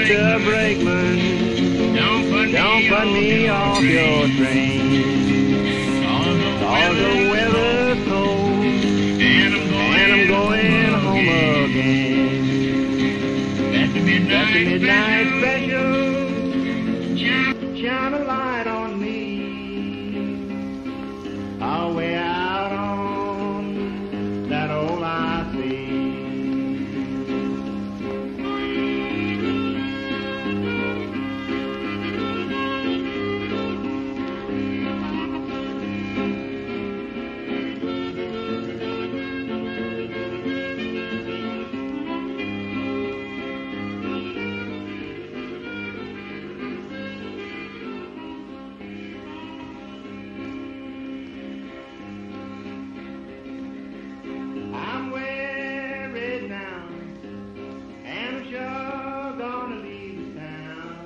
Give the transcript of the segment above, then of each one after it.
Mr. Brakeman, don't put me off your train. Cause the weather's cold, and I'm going home again. At the midnight special, shine a light on me. I'll way out on that old I-3. I'm weary now, and I'm sure gonna leave town.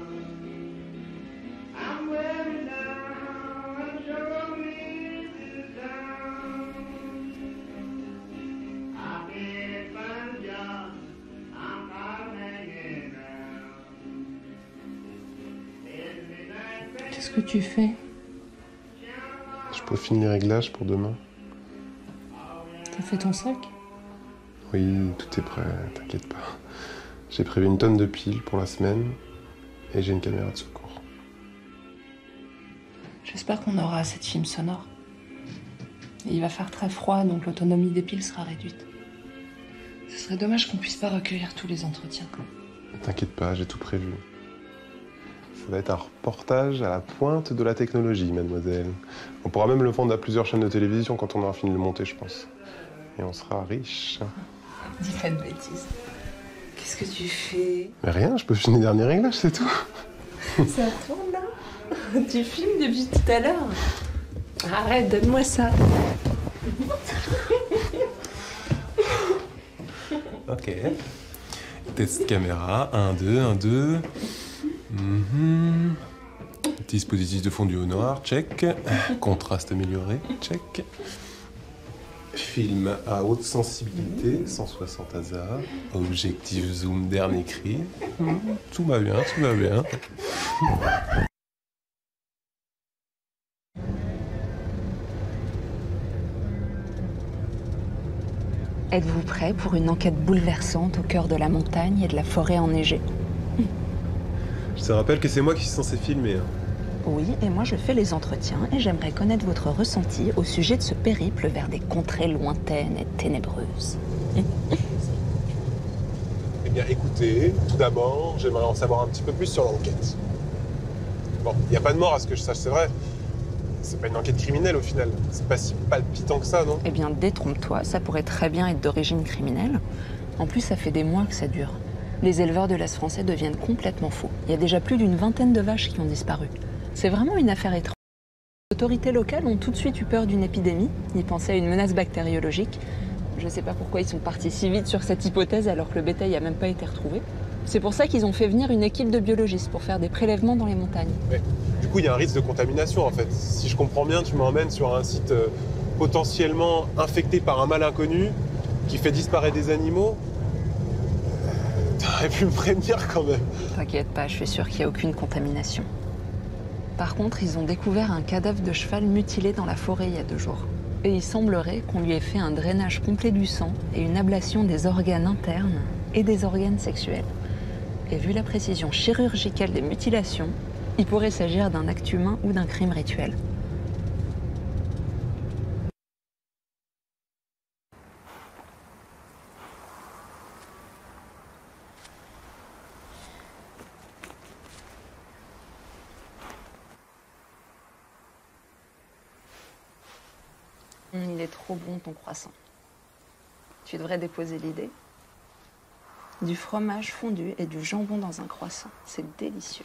I'm weary now, and I'm sure gonna leave this town. I can't find a job, I'm tired of hanging around. Qu'est-ce que tu fais? Je peaufine les réglages pour demain. T'as fait ton sac? Oui, tout est prêt, t'inquiète pas. J'ai prévu une tonne de piles pour la semaine et j'ai une caméra de secours. J'espère qu'on aura assez de films sonores. Et il va faire très froid, donc l'autonomie des piles sera réduite. Ce serait dommage qu'on puisse pas recueillir tous les entretiens. T'inquiète pas, j'ai tout prévu. Ça va être un reportage à la pointe de la technologie, mademoiselle. On pourra même le vendre à plusieurs chaînes de télévision quand on aura fini de le monter, je pense. Et on sera riche. Dis pas de bêtises. Qu'est-ce que tu fais? Mais rien, je peaufine les derniers réglages, c'est tout. Ça tourne là? Tu filmes depuis tout à l'heure? Arrête, donne-moi ça. Ok. Test caméra, 1, 2, 1, 2. Dispositif de fondu au noir, check. Contraste amélioré, check. Film à haute sensibilité, 160 hasard. Objectif zoom dernier cri. Tout va bien, tout va bien. Êtes-vous prêt pour une enquête bouleversante au cœur de la montagne et de la forêt enneigée? Je te rappelle que c'est moi qui suis censé filmer. Oui, et moi je fais les entretiens et j'aimerais connaître votre ressenti au sujet de ce périple vers des contrées lointaines et ténébreuses. Eh bien, écoutez, tout d'abord, j'aimerais en savoir un petit peu plus sur l'enquête. Bon, il n'y a pas de mort à ce que je sache, c'est vrai. C'est pas une enquête criminelle au final. C'est pas si palpitant que ça, non? Eh bien, détrompe-toi, ça pourrait très bien être d'origine criminelle. En plus, ça fait des mois que ça dure. Les éleveurs de l'Est français deviennent complètement fous. Il y a déjà plus d'une vingtaine de vaches qui ont disparu. C'est vraiment une affaire étrange. Les autorités locales ont tout de suite eu peur d'une épidémie. Ils pensaient à une menace bactériologique. Je ne sais pas pourquoi ils sont partis si vite sur cette hypothèse alors que le bétail n'a même pas été retrouvé. C'est pour ça qu'ils ont fait venir une équipe de biologistes pour faire des prélèvements dans les montagnes. Mais, du coup, il y a un risque de contamination en fait. Si je comprends bien, tu m'emmènes sur un site potentiellement infecté par un mal inconnu qui fait disparaître des animaux. T'aurais pu me prévenir quand même. T'inquiète pas, je suis sûre qu'il n'y a aucune contamination. Par contre, ils ont découvert un cadavre de cheval mutilé dans la forêt il y a 2 jours. Et il semblerait qu'on lui ait fait un drainage complet du sang et une ablation des organes internes et des organes sexuels. Et vu la précision chirurgicale des mutilations, il pourrait s'agir d'un acte humain ou d'un crime rituel. Il est trop bon ton croissant. Tu devrais déposer l'idée. Du fromage fondu et du jambon dans un croissant. C'est délicieux.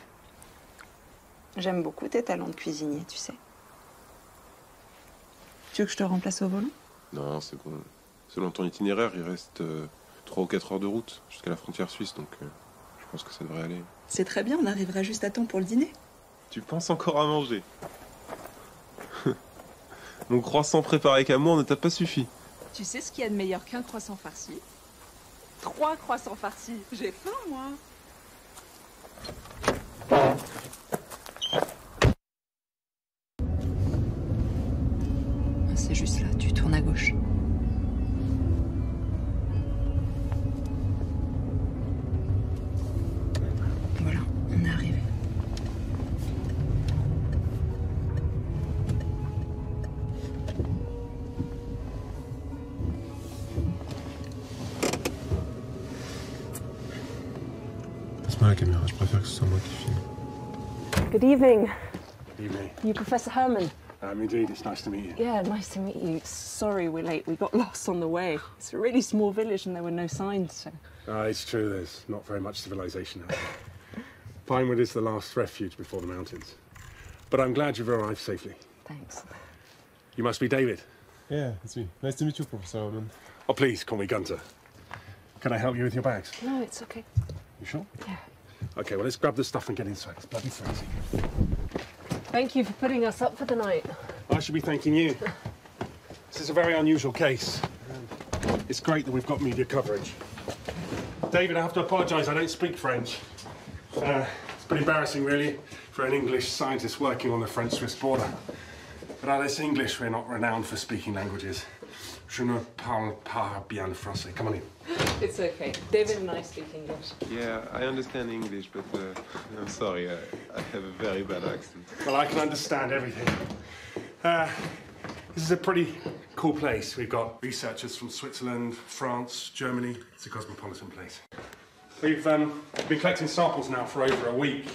J'aime beaucoup tes talents de cuisinier, tu sais. Tu veux que je te remplace au volant? Non, c'est bon. Selon ton itinéraire, il reste 3 ou 4 heures de route jusqu'à la frontière suisse, donc je pense que ça devrait aller. C'est très bien, on arrivera juste à temps pour le dîner. Tu penses encore à manger? Mon croissant préparé avec amour ne t'a pas suffi. Tu sais ce qu'il y a de meilleur qu'un croissant farci? 3 croissants farcis. J'ai faim, moi. C'est juste là, tu tournes à gauche. Voilà, on est arrivé. Passe pas la caméra, je préfère que ce soit moi qui filme. Good evening. Evening. You Professor Herman? Indeed, it's nice to meet you. Yeah, nice to meet you. Sorry we're late. We got lost on the way. It's a really small village and there were no signs, so... It's true, there's not very much civilization out there. Pinewood is the last refuge before the mountains. But I'm glad you've arrived safely. Thanks. You must be David. Yeah, it's me. Nice to meet you, Professor Herman. Oh, please, call me Gunter. Can I help you with your bags? No, it's okay. You sure? Yeah. Okay, well, let's grab the stuff and get inside. It's bloody freezing. Thank you for putting us up for the night. I should be thanking you. This is a very unusual case. It's great that we've got media coverage. David, I have to apologise, I don't speak French. It's a bit embarrassing, really, for an English scientist working on the French-Swiss border. But as English, we're not renowned for speaking languages. Je ne parle pas bien français. Come on in. It's okay. David and I speak English. Yeah, I understand English, but I'm sorry, I have a very bad accent. Well, I can understand everything. This is a pretty cool place. We've got researchers from Switzerland, France, Germany. It's a cosmopolitan place. We've been collecting samples now for over a week.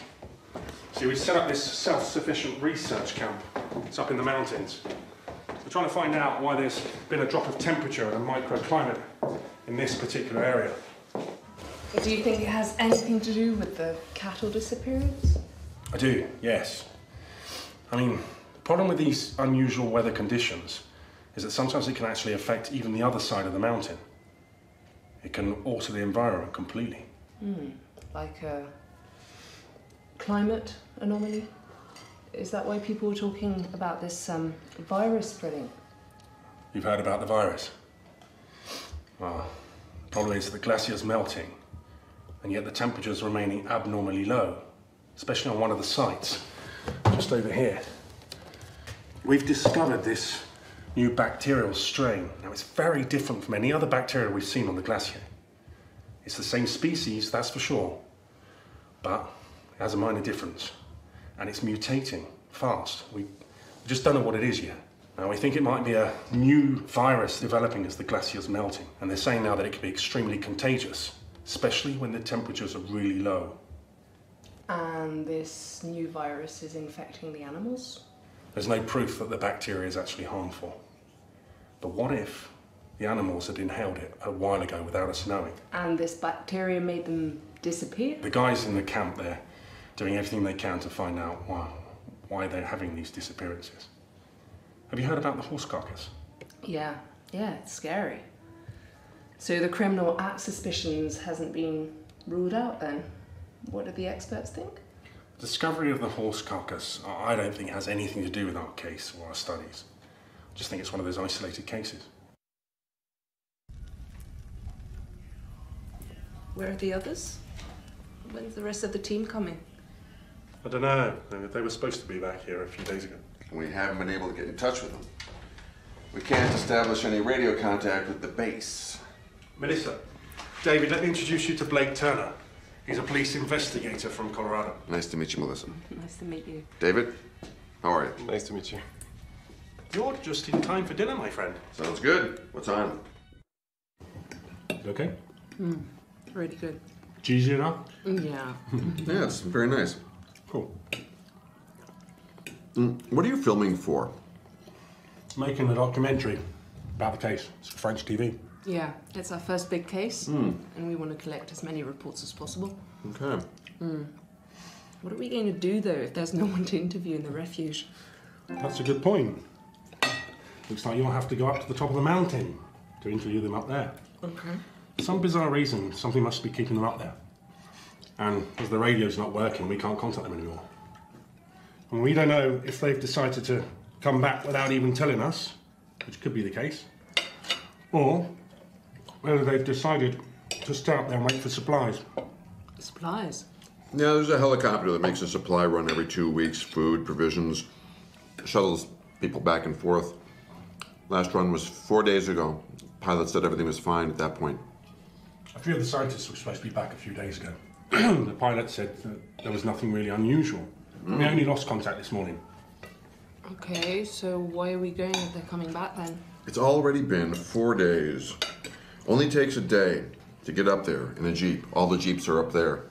See, we set up this self-sufficient research camp. It's up in the mountains. We're trying to find out why there's been a drop of temperature and a microclimate in this particular area. Do you think it has anything to do with the cattle disappearance? I do, yes. I mean, the problem with these unusual weather conditions is that sometimes it can actually affect even the other side of the mountain. It can alter the environment completely. Like a climate anomaly? Is that why people were talking about this virus spreading? You've heard about the virus? Well, the problem is the glacier's melting, and yet the temperature's remaining abnormally low, especially on one of the sites, just over here. We've discovered this new bacterial strain. Now, it's very different from any other bacteria we've seen on the glacier. It's the same species, that's for sure, but it has a minor difference, and it's mutating fast. We just don't know what it is yet. Now, we think it might be a new virus developing as the glacier's melting, and they're saying now that it can be extremely contagious, especially when the temperatures are really low. And this new virus is infecting the animals? There's no proof that the bacteria is actually harmful. But what if the animals had inhaled it a while ago without us knowing? And this bacteria made them disappear? The guys in the camp there doing everything they can to find out why they're having these disappearances. Have you heard about the horse carcass? Yeah, it's scary. So the criminal act suspicions hasn't been ruled out then? What do the experts think? Discovery of the horse carcass, I don't think has anything to do with our case or our studies. I just think it's one of those isolated cases. Where are the others? When's the rest of the team coming? I don't know. They were supposed to be back here a few days ago. We haven't been able to get in touch with them. We can't establish any radio contact with the base. Melissa, David, let me introduce you to Blake Turner. He's a police investigator from Colorado. Nice to meet you, Melissa. Nice to meet you. David, how are you? Nice to meet you. You're just in time for dinner, my friend. Sounds good. What time? You okay? Really good. Cheesy enough? Yeah. Yeah, it's very nice. Cool. What are you filming for? Making a documentary about the case. It's for French TV. Yeah, it's our first big case, and we want to collect as many reports as possible. Okay. What are we going to do, though, if there's no one to interview in the refuge? That's a good point. Looks like you'll have to go up to the top of the mountain to interview them up there. Okay. For some bizarre reason, something must be keeping them up there. And as the radio's not working, we can't contact them anymore. And we don't know if they've decided to come back without even telling us, which could be the case, or whether they've decided to stay up there and wait for supplies. Supplies? Yeah, there's a helicopter that makes a supply run every 2 weeks, food, provisions, shuttles people back and forth. Last run was 4 days ago. Pilot said everything was fine at that point. A few of the scientists were supposed to be back a few days ago. The pilot said that there was nothing really unusual. We only lost contact this morning. Okay, so why are we going if they're coming back then? It's already been 4 days. Only takes a day to get up there in a Jeep. All the Jeeps are up there.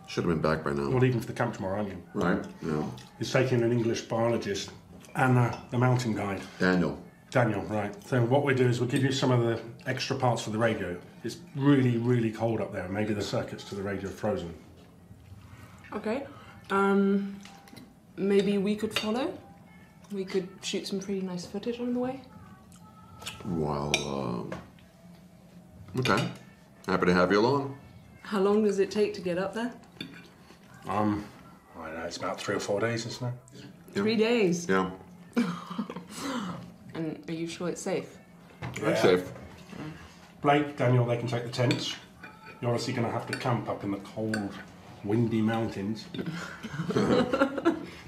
Should have been back by now. Well, leaving for the camp tomorrow, aren't you? Right, yeah. He's taking an English biologist and the mountain guide. Daniel. Daniel, right. So what we'll do is we'll give you some of the extra parts for the radio. It's really, really cold up there. Maybe the circuits to the radio are frozen. Okay. Maybe we could follow? We could shoot some pretty nice footage on the way? Well, okay. Happy to have you along. How long does it take to get up there? I don't know, it's about 3 or 4 days, isn't it? Yeah. 3 days? Yeah. And are you sure it's safe? Yeah. It's safe. Blake, Daniel, they can take the tents. You're obviously going to have to camp up in the cold, windy mountains.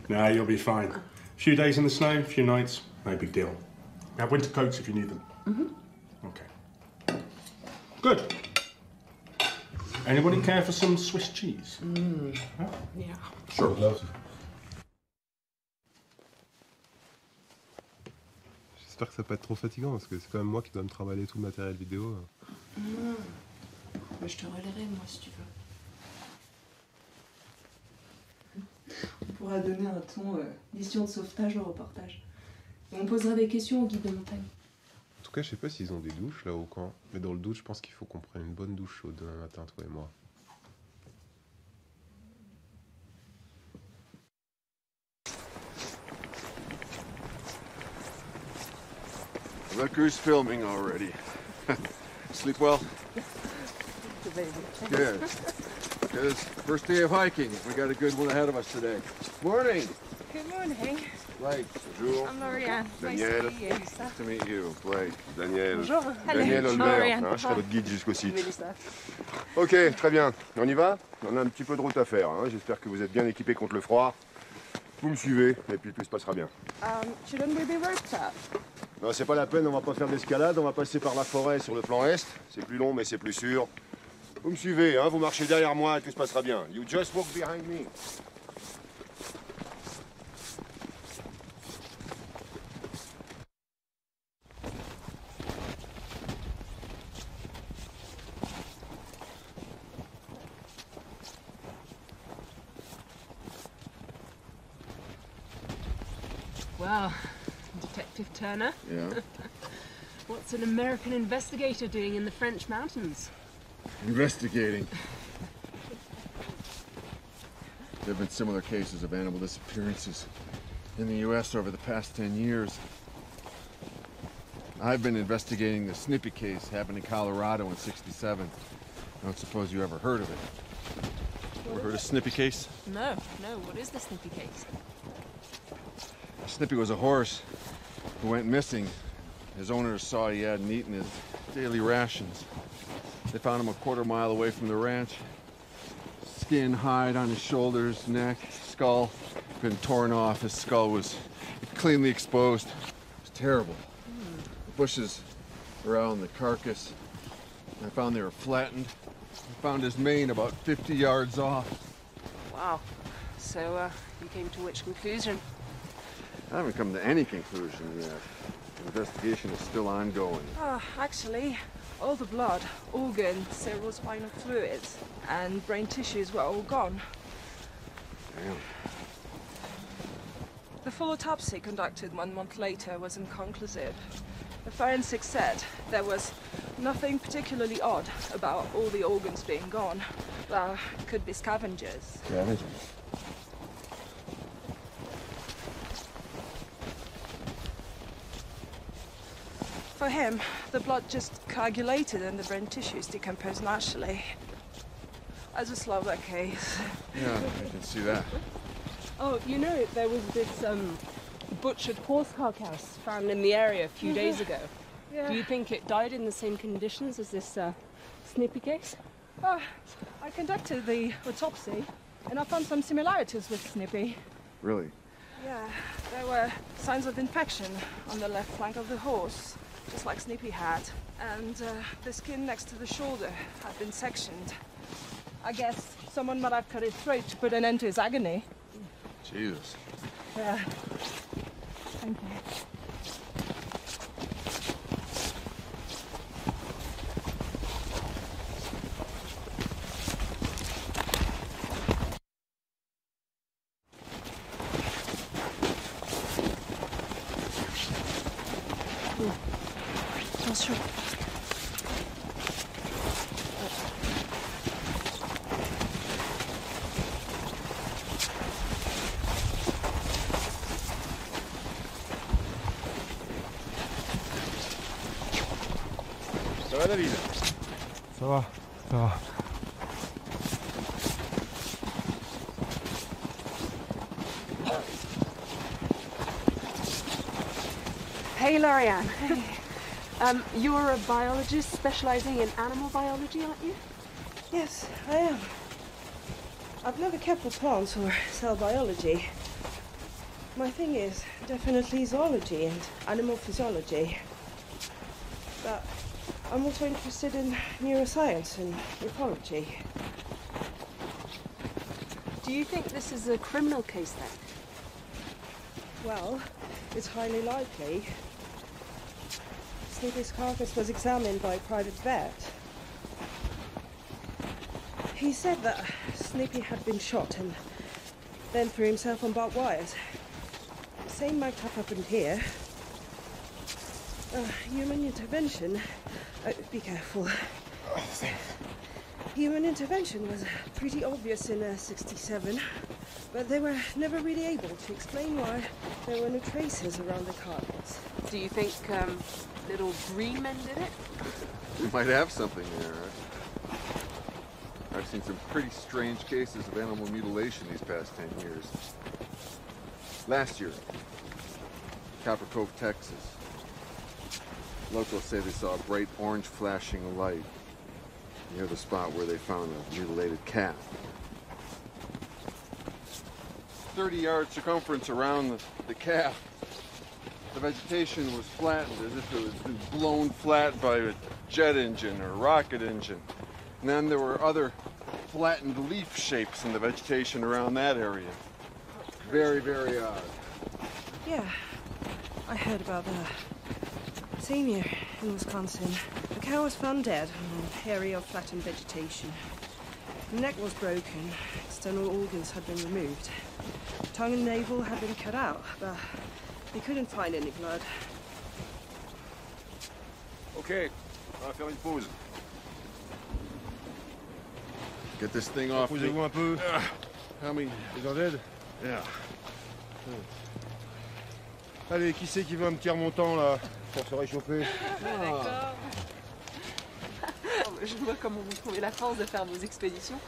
No, you'll be fine. A few days in the snow, a few nights, no big deal. You have winter coats if you need them. Mm-hmm. Okay. Good. Anybody care for some Swiss cheese? Huh? Yeah. Sure. J'espère que ça va pas être trop fatigant parce que c'est quand même moi qui dois me trimballer tout le matériel vidéo. Mais je te relayerai, moi, si tu veux. On pourra donner un ton mission de sauvetage au reportage. Et on posera des questions au guide de montagne. En tout cas, je sais pas s'ils ont des douches là au camp, mais dans le doute, je pense qu'il faut qu'on prenne une bonne douche chaude demain matin, toi et moi. Look who's filming already. Sleep well? Good. Good. First day of hiking. We got a good one ahead of us today. Morning. Good morning. Blake. Bonjour. I'm Lauriane. Daniel. Nice to meet you. Nice to meet you. Blake. Daniel. Bonjour. Daniel Hello. Holbert, Lauriane. hein, je serai votre guide jusqu'au site. Melissa. Ok, très bien. On y va? On a un petit peu de route à faire. Hein. J'espère que vous êtes bien équipés contre le froid. Vous me suivez et puis tout se passera bien. Shouldn't we be roped up? Non, c'est pas la peine, on va pas faire d'escalade, on va passer par la forêt sur le plan est. C'est plus long mais c'est plus sûr. Vous me suivez, hein, vous marchez derrière moi et tout se passera bien. You just walk behind me. Well, Detective Turner. Yeah. What's an American investigator doing in the French mountains? Investigating. There have been similar cases of animal disappearances in the U.S. over the past 10 years. I've been investigating the Snippy case happened in Colorado in '67. I don't suppose you ever heard of it. Ever heard of Snippy case? No. What is the Snippy case? Snippy was a horse who went missing. His owners saw he hadn't eaten his daily rations. They found him a quarter-mile away from the ranch. Skin, hide on his shoulders, neck, skull, been torn off. His skull was cleanly exposed. It was terrible. The bushes around the carcass, I found they were flattened. I found his mane about 50 yards off. Wow. So, you came to which conclusion? I haven't come to any conclusion yet. The investigation is still ongoing. Actually, all the blood, organs, cerebrospinal fluids, and brain tissues were all gone. Damn. The full autopsy conducted 1 month later was inconclusive. The forensics said there was nothing particularly odd about all the organs being gone. Well, could be scavengers. Scavengers? For him, the blood just coagulated and the brain tissues decomposed naturally. As a Slovak case. Yeah, I can see that. Oh, you know, there was this butchered horse carcass found in the area a few days ago. Yeah. Do you think it died in the same conditions as this Snippy case? I conducted the autopsy. And I found some similarities with Snippy. Really? Yeah, there were signs of infection on the left flank of the horse, just like Snippy had. And the skin next to the shoulder had been sectioned. I guess someone might have cut his throat to put an end to his agony. Jesus. Yeah. Thank you. Attention. Ça va, David? Ça va, ça va. Hey, Lorianne. Hey. You're a biologist specializing in animal biology, aren't you? Yes, I am. I've never kept with plants or cell biology. My thing is definitely zoology and animal physiology. But I'm also interested in neuroscience and ecology. Do you think this is a criminal case then? Well, it's highly likely. Snippy's carcass was examined by a private vet. He said that Snippy had been shot and then threw himself on barbed wires. The same might have happened here. Human intervention. Be careful. Human intervention was pretty obvious in '67, but they were never really able to explain why there were no traces around the carcass. Do you think little green men did it? We might have something there. I've seen some pretty strange cases of animal mutilation these past 10 years. Last year, Copper Cove, Texas. Locals say they saw a bright orange flashing light near the spot where they found a mutilated calf. 30-yard circumference around the calf. The vegetation was flattened as if it was been blown flat by a jet engine or a rocket engine. And then there were other flattened leaf shapes in the vegetation around that area. Very, very odd. Yeah, I heard about that. Same year in Wisconsin. The cow was found dead on an area of flattened vegetation. The neck was broken. External organs had been removed. Tongue and navel had been cut out, but they couldn't find any blood. Ok, on va faire une pause. Get this thing off me. Posez-vous un peu. How many? Besoin d'aide? Yeah. Allez, qui c'est qui veut un petit remontant là pour se réchauffer? D'accord. Je vois comment vous trouvez la force de faire vos expéditions.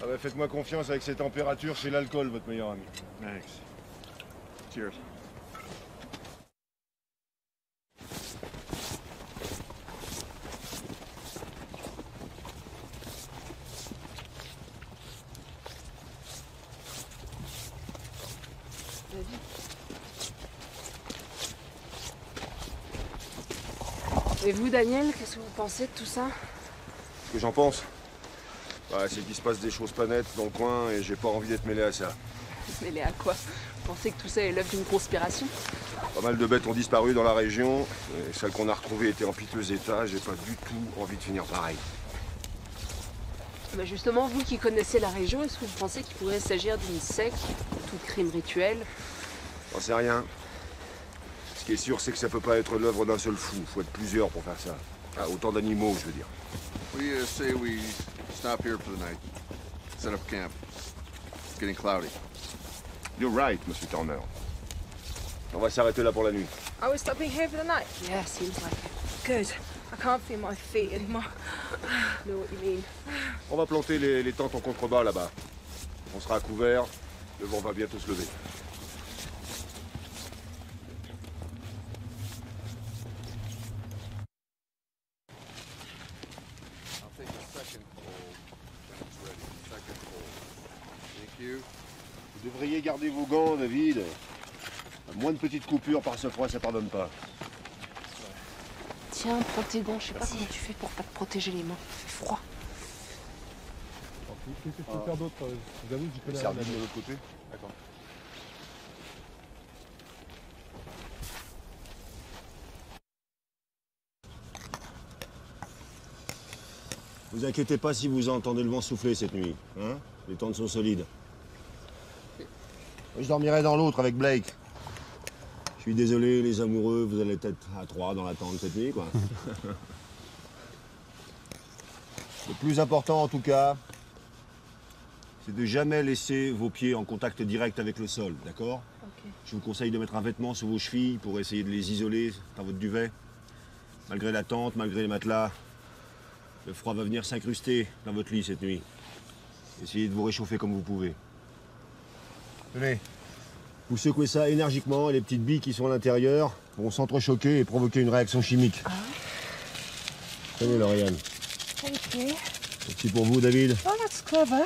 Ah bah faites-moi confiance, avec ces températures, c'est l'alcool votre meilleur ami. Thanks. Cheers. Et vous, Daniel, qu'est-ce que vous pensez de tout ça? Ce que j'en pense, bah, c'est qu'il se passe des choses pas nettes dans le coin et j'ai pas envie d'être mêlé à ça. Mêlé à quoi? Vous pensez que tout ça est l'œuvre d'une conspiration? Pas mal de bêtes ont disparu dans la région et celles qu'on a retrouvées étaient en piteux état. J'ai pas du tout envie de finir pareil. Bah justement, vous qui connaissez la région, est-ce que vous pensez qu'il pourrait s'agir d'une secte, tout crime rituel? J'en sais rien. Ce qui est sûr, c'est que ça peut pas être l'œuvre d'un seul fou. Faut être plusieurs pour faire ça. Ah, autant d'animaux, je veux dire. We say we stop here for the night. Set up camp. It's getting cloudy. You're right, Monsieur Turner. On va s'arrêter là pour la nuit. Are we stopping here for the night? Yeah, seems like it. Good. I can't feel my feet anymore. I know what you mean. On va planter les tentes en contrebas là-bas. On sera à couvert. Le vent va bientôt se lever. Vous devriez garder vos gants, David. Moins de petites coupures par ce froid, ça pardonne pas. Tiens, prends tes gants. Je sais pas comment tu fais pour pas te protéger les mains. Il fait froid. Qu'est-ce que je peux faire d'autre? Je vous avoue que j'y connais rien. De l'autre côté. D'accord. Vous inquiétez pas si vous entendez le vent souffler cette nuit. Hein? Les tentes sont solides. Je dormirai dans l'autre avec Blake. Je suis désolé, les amoureux, vous allez être à 3 dans la tente cette nuit, quoi. Le plus important, en tout cas, c'est de jamais laisser vos pieds en contact direct avec le sol, d'accord? Okay. Je vous conseille de mettre un vêtement sous vos chevilles pour essayer de les isoler dans votre duvet. Malgré la tente, malgré les matelas, le froid va venir s'incruster dans votre lit cette nuit. Essayez de vous réchauffer comme vous pouvez. Tenez, vous secouez ça énergiquement et les petites billes qui sont à l'intérieur vont s'entrechoquer et provoquer une réaction chimique. Ah. Tenez, Lauriane. Thank you. C'est pour vous, David. Oh, that's clever.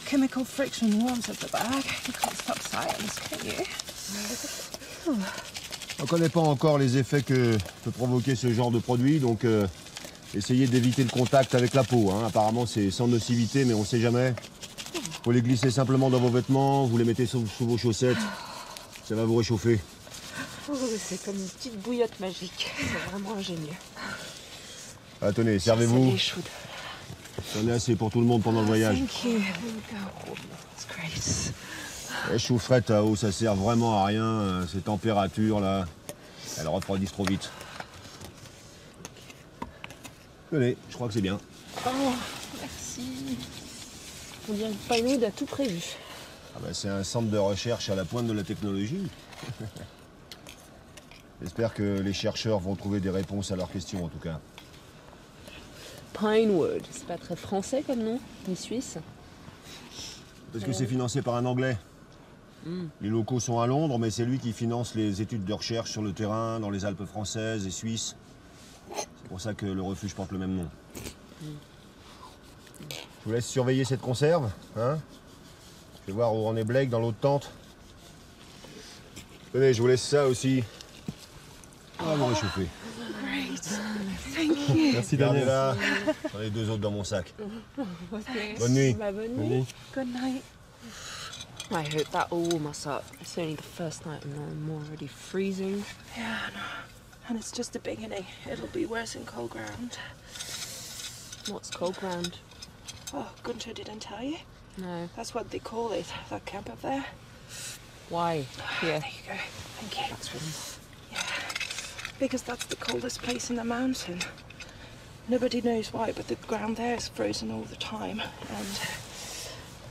Chemical friction warms up the bag. You can't stop science, can you? On ne connaît pas encore les effets que peut provoquer ce genre de produit, donc essayez d'éviter le contact avec la peau. Hein. Apparemment, c'est sans nocivité, mais on ne sait jamais. Vous les glissez simplement dans vos vêtements, vous les mettez sous vos chaussettes. Ça va vous réchauffer. Oh, c'est comme une petite bouillotte magique. C'est vraiment ingénieux. Ah, tenez, servez-vous. J'en ai assez pour tout le monde pendant le voyage. Thank you. That's great. Les chaufferettes à eau, ça sert vraiment à rien. Ces températures là, elles refroidissent trop vite. Tenez, je crois que c'est bien. Oh, merci. On dirait que Pinewood a tout prévu. Ah bah, c'est un centre de recherche à la pointe de la technologie. J'espère que les chercheurs vont trouver des réponses à leurs questions en tout cas. Pinewood, c'est pas très français comme nom, ni suisse. Parce que c'est financé par un Anglais. Les locaux sont à Londres, mais c'est lui qui finance les études de recherche sur le terrain, dans les Alpes françaises et suisses. C'est pour ça que le refuge porte le même nom. Je vous laisse surveiller cette conserve. Hein? Je vais voir où en est Blake dans l'autre tente. Tenez, je vous laisse ça aussi. On va vous réchauffer. Thank you. Merci Daniel. J'en ai 2 autres dans mon sac. Okay. Bonne nuit. Bah, bonne nuit. Good night. I hope that will warm us up. It's only the first night and I'm already freezing. Yeah, no. And it's just the beginning. It'll be worse in cold ground. What's cold ground? Oh, Gunter didn't tell you? No. That's what they call it, that camp up there. Why? Here. There you go. Thank you. That's warm. Yeah. Because that's the coldest place in the mountain. Nobody knows why, but the ground there is frozen all the time. And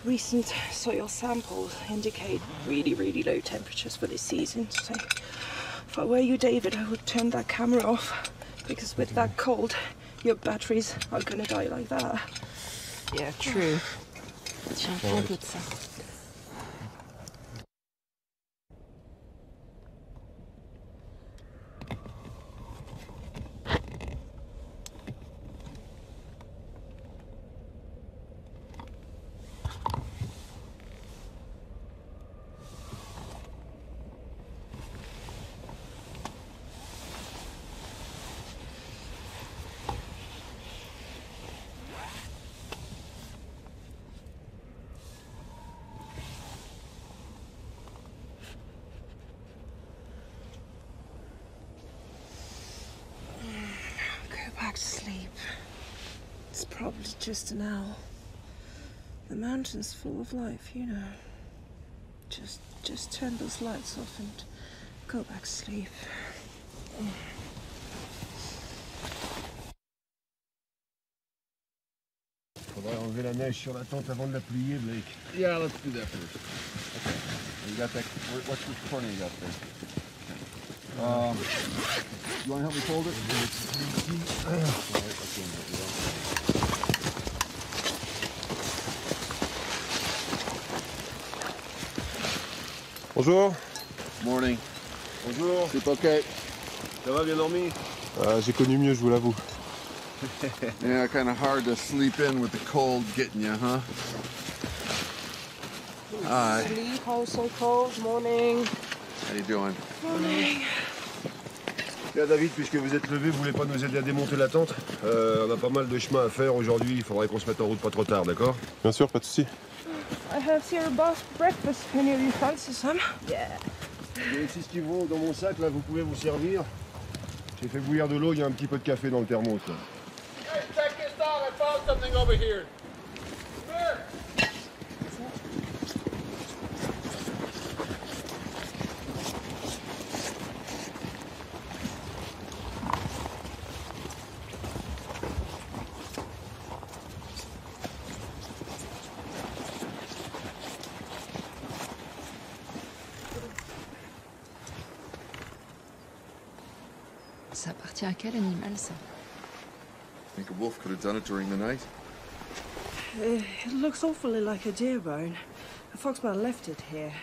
recent soil samples indicate really, really low temperatures for this season. So if I were you, David, I would turn that camera off. Because with that cold, your batteries are going to die like that. Yeah, true. Tiens, prends un peu de ça. Back to sleep. It's probably just an owl. The mountain's full of life, you know. Just turn those lights off and go back to sleep. Faudrait enlever la neige sur la tente avant de la plier, Blake. Yeah, let's do that first. Okay. You got that? What's the corner you got there? You want to help me fold it? Bonjour. Morning. Bonjour. Sleep okay? Ça va, bien dormi? J'ai connu mieux, je vous l'avoue. Yeah, kind of hard to sleep in with the cold getting you, huh? Hi. Sleep, oh, so cold. Morning. How you doing? Morning. Bien, David, puisque vous êtes levé, vous voulez pas nous aider à démonter la tente? On a pas mal de chemin à faire aujourd'hui, il faudrait qu'on se mette en route pas trop tard, d'accord? Bien sûr, pas de souci. I have cereal bar for breakfast. Any of you fancy some? Yeah. Et si tu veux, dans mon sac, là, vous pouvez vous servir. J'ai fait bouillir de l'eau, il y a un petit peu de café dans le thermos, là. Hey, check this out! I found something over here. Ça appartient à quel animal, ça? I think a wolf could have done it during the night. It looks awfully like a deer bone. A fox might have left it here.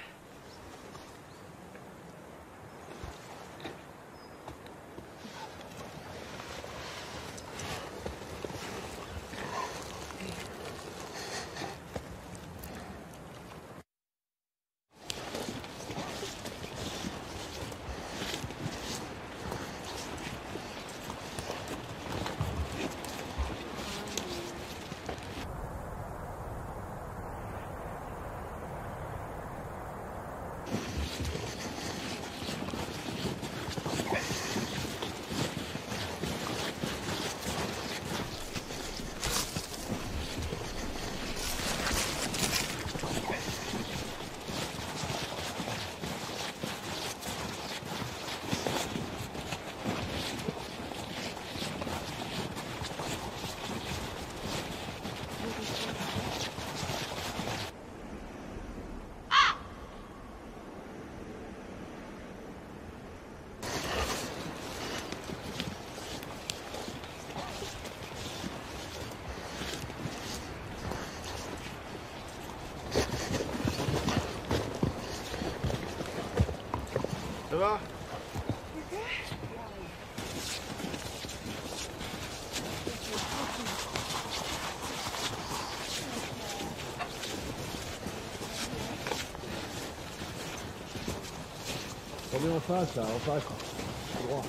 Ça va? On est en face, là, en face. À droite.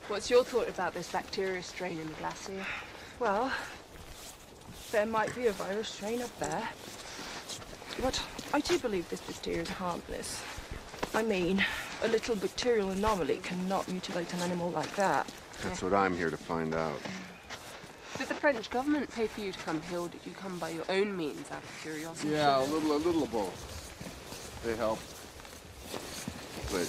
What's your thought about this bacteria strain in the glacier? Well, there might be a virus strain up there. But I do believe this bacteria is harmless. I mean, a little bacterial anomaly cannot mutilate an animal like that. That's what I'm here to find out. Did the French government pay for you to come here, or did you come by your own means out of curiosity? Yeah, a little of both. They help. But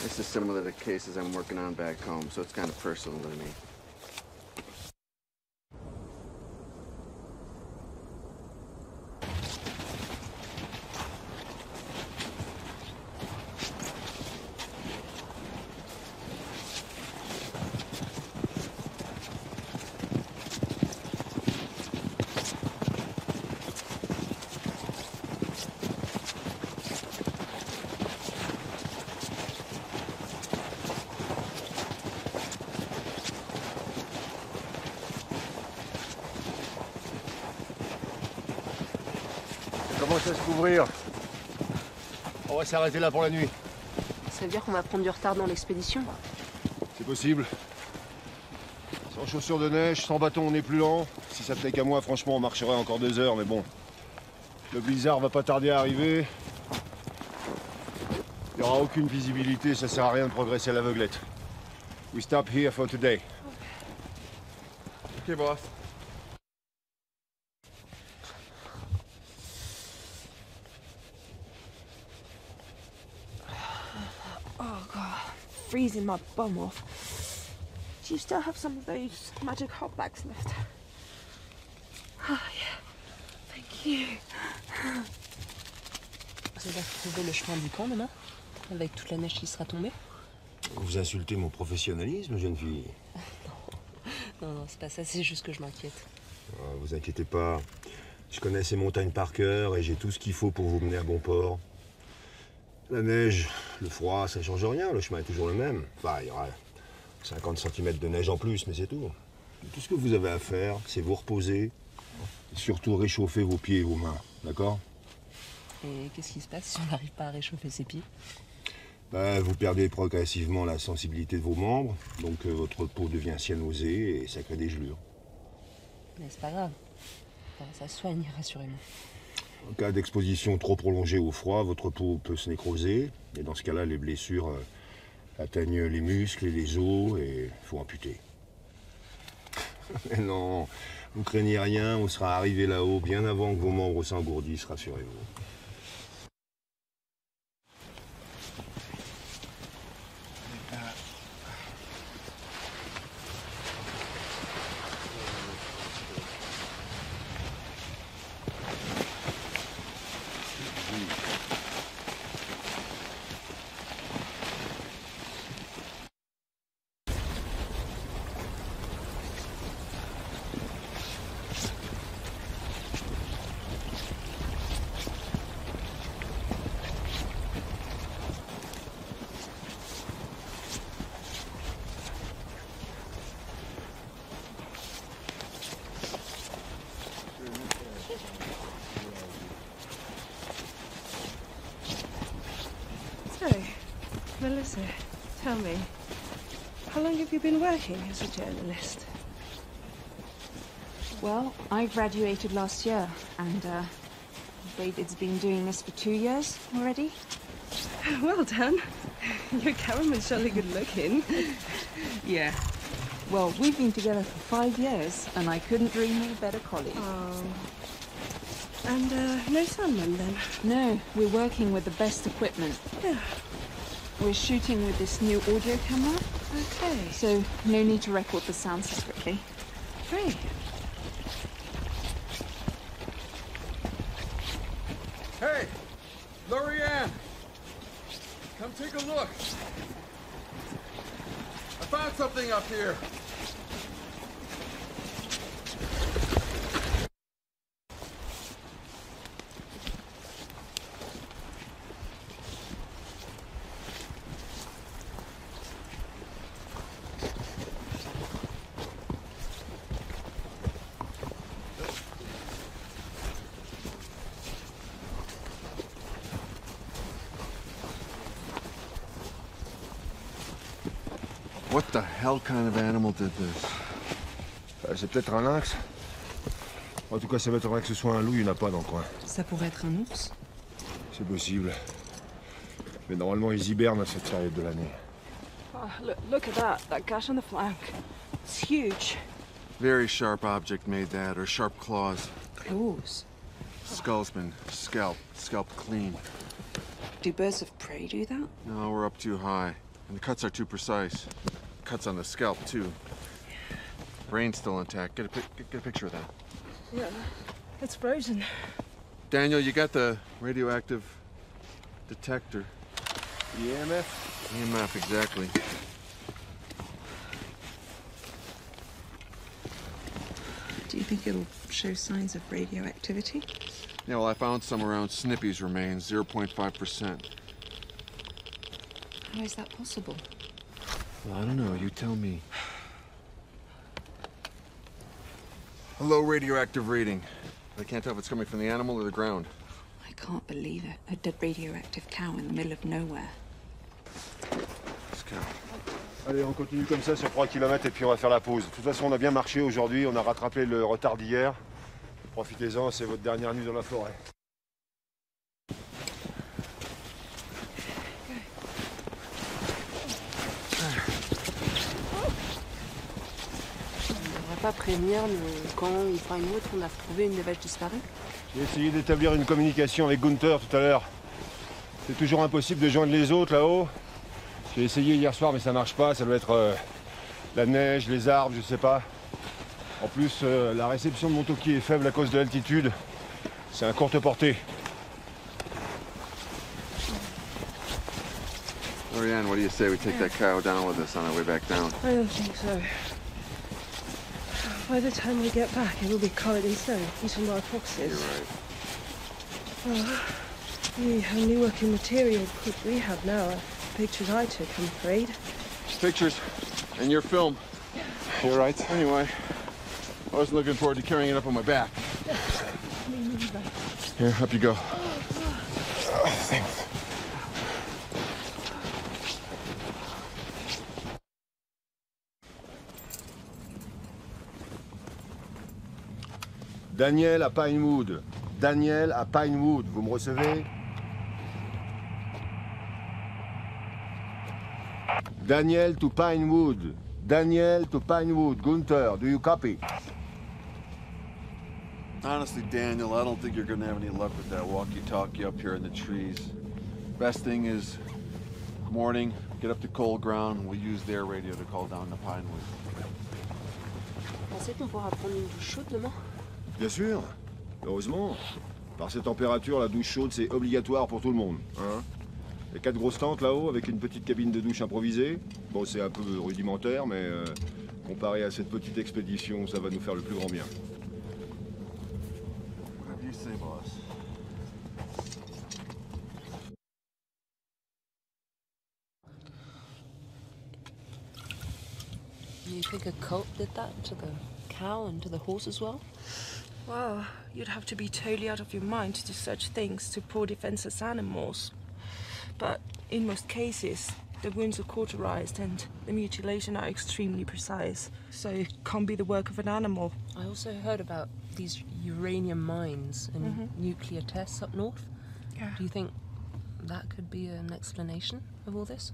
this is similar to cases I'm working on back home, so it's kind of personal to me. Commence à se couvrir. On va s'arrêter là pour la nuit. Ça veut dire qu'on va prendre du retard dans l'expédition? C'est possible. Sans chaussures de neige, sans bâton, on est plus lent. Si ça tenait qu'à moi, franchement, on marcherait encore 2 heures, mais bon. Le blizzard va pas tarder à arriver. Il n'y aura aucune visibilité, ça sert à rien de progresser à l'aveuglette. We stop here for today. Okay, boss. Oh god, freezing my bum off. Do you still have some of those magic hot bags left? Oh yeah, thank you. Vous allez retrouver le chemin du camp demain? Avec toute la neige qui sera tombée? Vous insultez mon professionnalisme, jeune fille. Non, c'est pas ça, c'est juste que je m'inquiète. Ah, vous inquiétez pas. Je connais ces montagnes par cœur et j'ai tout ce qu'il faut pour vous mener à bon port. La neige, le froid, ça change rien, le chemin est toujours le même. Enfin, il y aura 50 cm de neige en plus, mais c'est tout. Tout ce que vous avez à faire, c'est vous reposer et surtout réchauffer vos pieds et vos mains, d'accord? Et qu'est-ce qui se passe si on n'arrive pas à réchauffer ses pieds? Vous perdez progressivement la sensibilité de vos membres, donc votre peau devient cyanosée et ça crée des gelures. Mais c'est pas grave. Enfin, ça soigne, rassurez-moi. En cas d'exposition trop prolongée au froid, votre peau peut se nécroser. Et dans ce cas-là, les blessures atteignent les muscles et les os et il faut amputer. Mais non, vous craignez rien, on sera arrivé là-haut bien avant que vos membres s'engourdissent, rassurez-vous. So, Melissa, tell me, how long have you been working as a journalist? Well, I graduated last year, and David's been doing this for 2 years already. Well done. Your cameraman's surely good looking. Yeah. Well, we've been together for 5 years, and I couldn't dream of a better colleague. Oh. And no sunman then? No, we're working with the best equipment. Yeah. We're shooting with this new audio camera, Okay. so no need to record the sound separately. Great. Hey, Lorianne, come take a look. I found something up here. What the hell kind of animal did this? C'est peut-être un lynx. En tout cas, ça m'étonnerait que ce soit un loup, il n'y en a pas dans le coin. Ça pourrait être un ours? C'est possible. Mais normalement, ils hibernent à cette période de l'année. Oh, look at that gash on the flank. It's huge. Very sharp object made that, or sharp claws. Claws? Skull's been scalped clean. Do birds of prey do that? No, we're up too high, and the cuts are too precise. Cuts on the scalp, too. Brain's still intact. Get a picture of that. Yeah, it's frozen. Daniel, you got the radioactive detector. EMF? EMF, exactly. Do you think it'll show signs of radioactivity? Yeah, well, I found some around Snippy's remains, 0.5%. How is that possible? Well, I don't know. You tell me. A low radioactive reading. I can't tell if it's coming from the animal or the ground. I can't believe it. A dead radioactive cow in the middle of nowhere. Scout. Allez, on continue comme ça sur 3 km et puis on va faire la pause. De toute façon, on a bien marché aujourd'hui, on a rattrapé le retard d'hier. Profitez-en, c'est votre dernière nuit dans la forêt. Pas prévenir le camp ou pas une autre, on a retrouvé une des vaches disparues. J'ai essayé d'établir une communication avec Gunther tout à l'heure. C'est toujours impossible de joindre les autres là-haut. J'ai essayé hier soir mais ça marche pas, ça doit être la neige, les arbres, je sais pas. En plus, la réception de mon talkie est faible à cause de l'altitude. C'est à courte portée. Lorianne, what do you say we take that cow down with us on our way back down? I don't think so. By the time we get back, it will be covered in snow, eaten by foxes. You're right. Oh, the only working material we have now are pictures I took, I'm afraid. Pictures and your film. You're right. Anyway, I wasn't looking forward to carrying it up on my back. Me neither. Here, up you go. Thanks. Daniel à Pinewood. Daniel à Pinewood. Vous me recevez? Daniel to Pinewood. Daniel to Pinewood. Gunther, do you copy? Honestly, Daniel, I don't think you're gonna have any luck with that walkie-talkie up here in the trees. Best thing is, morning, get up to cold ground, we'll use their radio to call down the Pinewood. Pensez qu'on pourra prendre une douche chaude demain? Bien sûr. Heureusement. Par ces températures, la douche chaude, c'est obligatoire pour tout le monde. Hein? Il y a 4 grosses tentes là-haut avec une petite cabine de douche improvisée. Bon, c'est un peu rudimentaire, mais comparé à cette petite expédition, ça va nous faire le plus grand bien. Whatever you say, boss. You think a cult did that to the cow and to the horse as well? Well, you'd have to be totally out of your mind to do such things to poor defenseless animals. But in most cases, the wounds are cauterized and the mutilation are extremely precise, so it can't be the work of an animal. I also heard about these uranium mines and nuclear tests up north. Yeah. Do you think that could be an explanation of all this?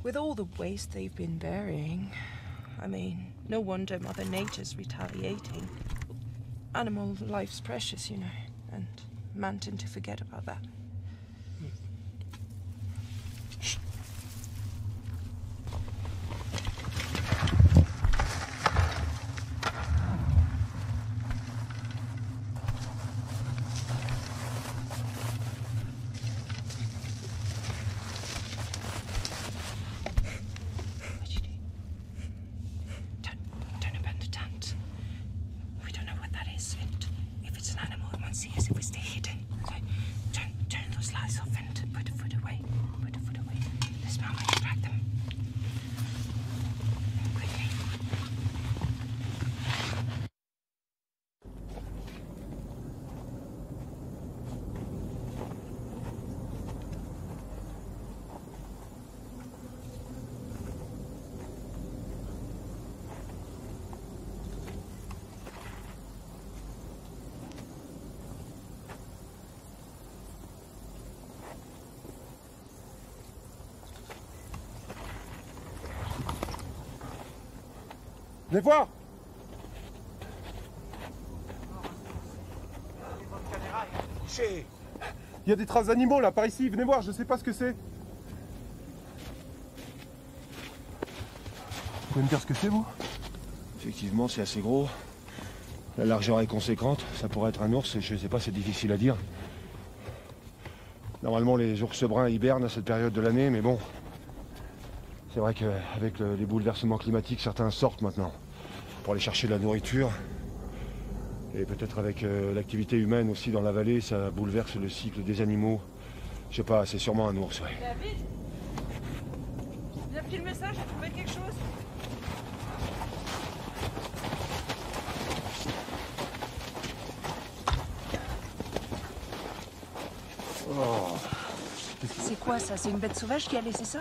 With all the waste they've been burying, I mean, no wonder Mother Nature's retaliating. Animal life's precious, you know, and man tend to forget about that. Venez voir! Il y a des traces d'animaux là, par ici, venez voir, je sais pas ce que c'est. Vous pouvez me dire ce que c'est, vous? Effectivement, c'est assez gros. La largeur est conséquente, ça pourrait être un ours, je sais pas, c'est difficile à dire. Normalement, les ours bruns hibernent à cette période de l'année, mais bon. C'est vrai qu'avec les bouleversements climatiques, certains sortent maintenant pour aller chercher de la nourriture. Et peut-être avec l'activité humaine aussi dans la vallée, ça bouleverse le cycle des animaux. Je sais pas, c'est sûrement un ours, ouais. David, j'ai pris le message, j'ai trouvé quelque chose. C'est quoi ça? C'est une bête sauvage qui a laissé ça?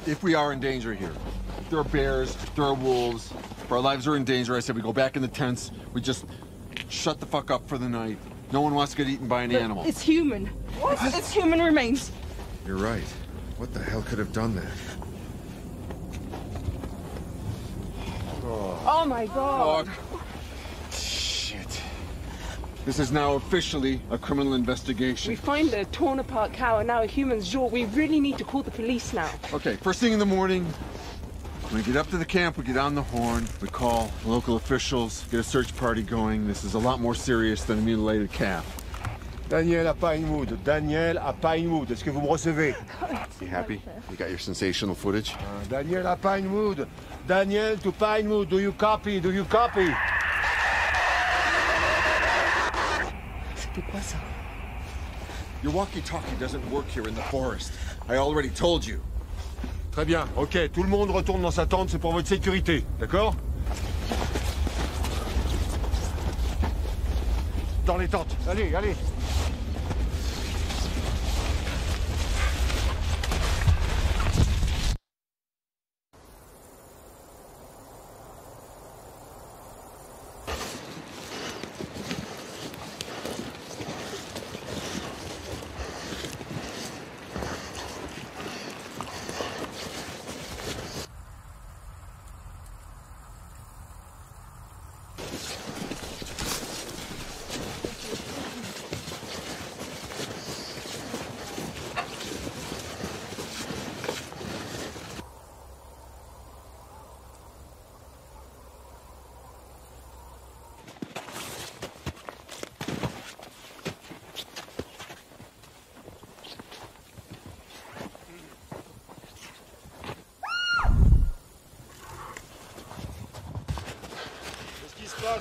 If we are in danger here, if there are bears, if there are wolves, if our lives are in danger, I said we go back in the tents, we just shut the fuck up for the night. No one wants to get eaten by an animal. It's human. What? It's human remains. You're right. What the hell could have done that? Oh my god! Shit. This is now officially a criminal investigation. We find a torn apart cow and now a human's jaw. We really need to call the police now. Okay, first thing in the morning, when we get up to the camp, we get on the horn, we call local officials, get a search party going. This is a lot more serious than a mutilated calf. Daniel à Pinewood, Daniel à Pinewood, est-ce que vous me recevez? You happy? You got your sensational footage? Daniel à Pinewood, Daniel to Pinewood, do you copy? Do you copy? C'était quoi ça? Your walkie-talkie doesn't work here in the forest. I already told you. Très bien, ok, tout le monde retourne dans sa tente, c'est pour votre sécurité, d'accord? Dans les tentes, allez, allez.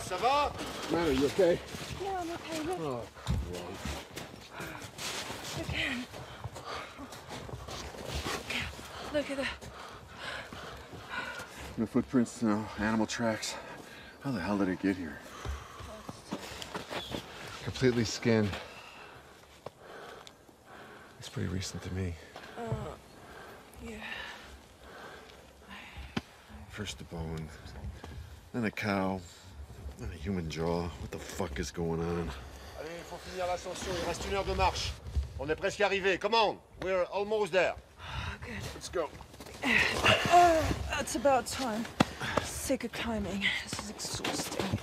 Ça va? Man, are you okay? Yeah, I'm okay. Look. Oh, Again. Look at that. no footprints, no animal tracks. How the hell did it get here? Completely skinned. It's pretty recent to me. Yeah. First a bone, then a cow, then a human jaw. What the fuck is going on? Allez, il faut finir l'ascension, il reste 1 heure de marche. On est presque arrivé, come on, we're almost there. Good. Let's go. That's about time. Sick of climbing. This is exhausting.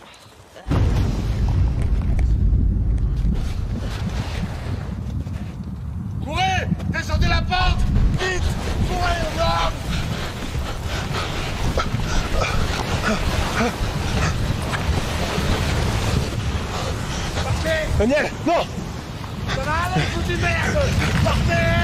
Courez! Descendez la pente! Vite! Courez, on va! Partez! Daniel, non! Ça va aller, foutu merde! Partez!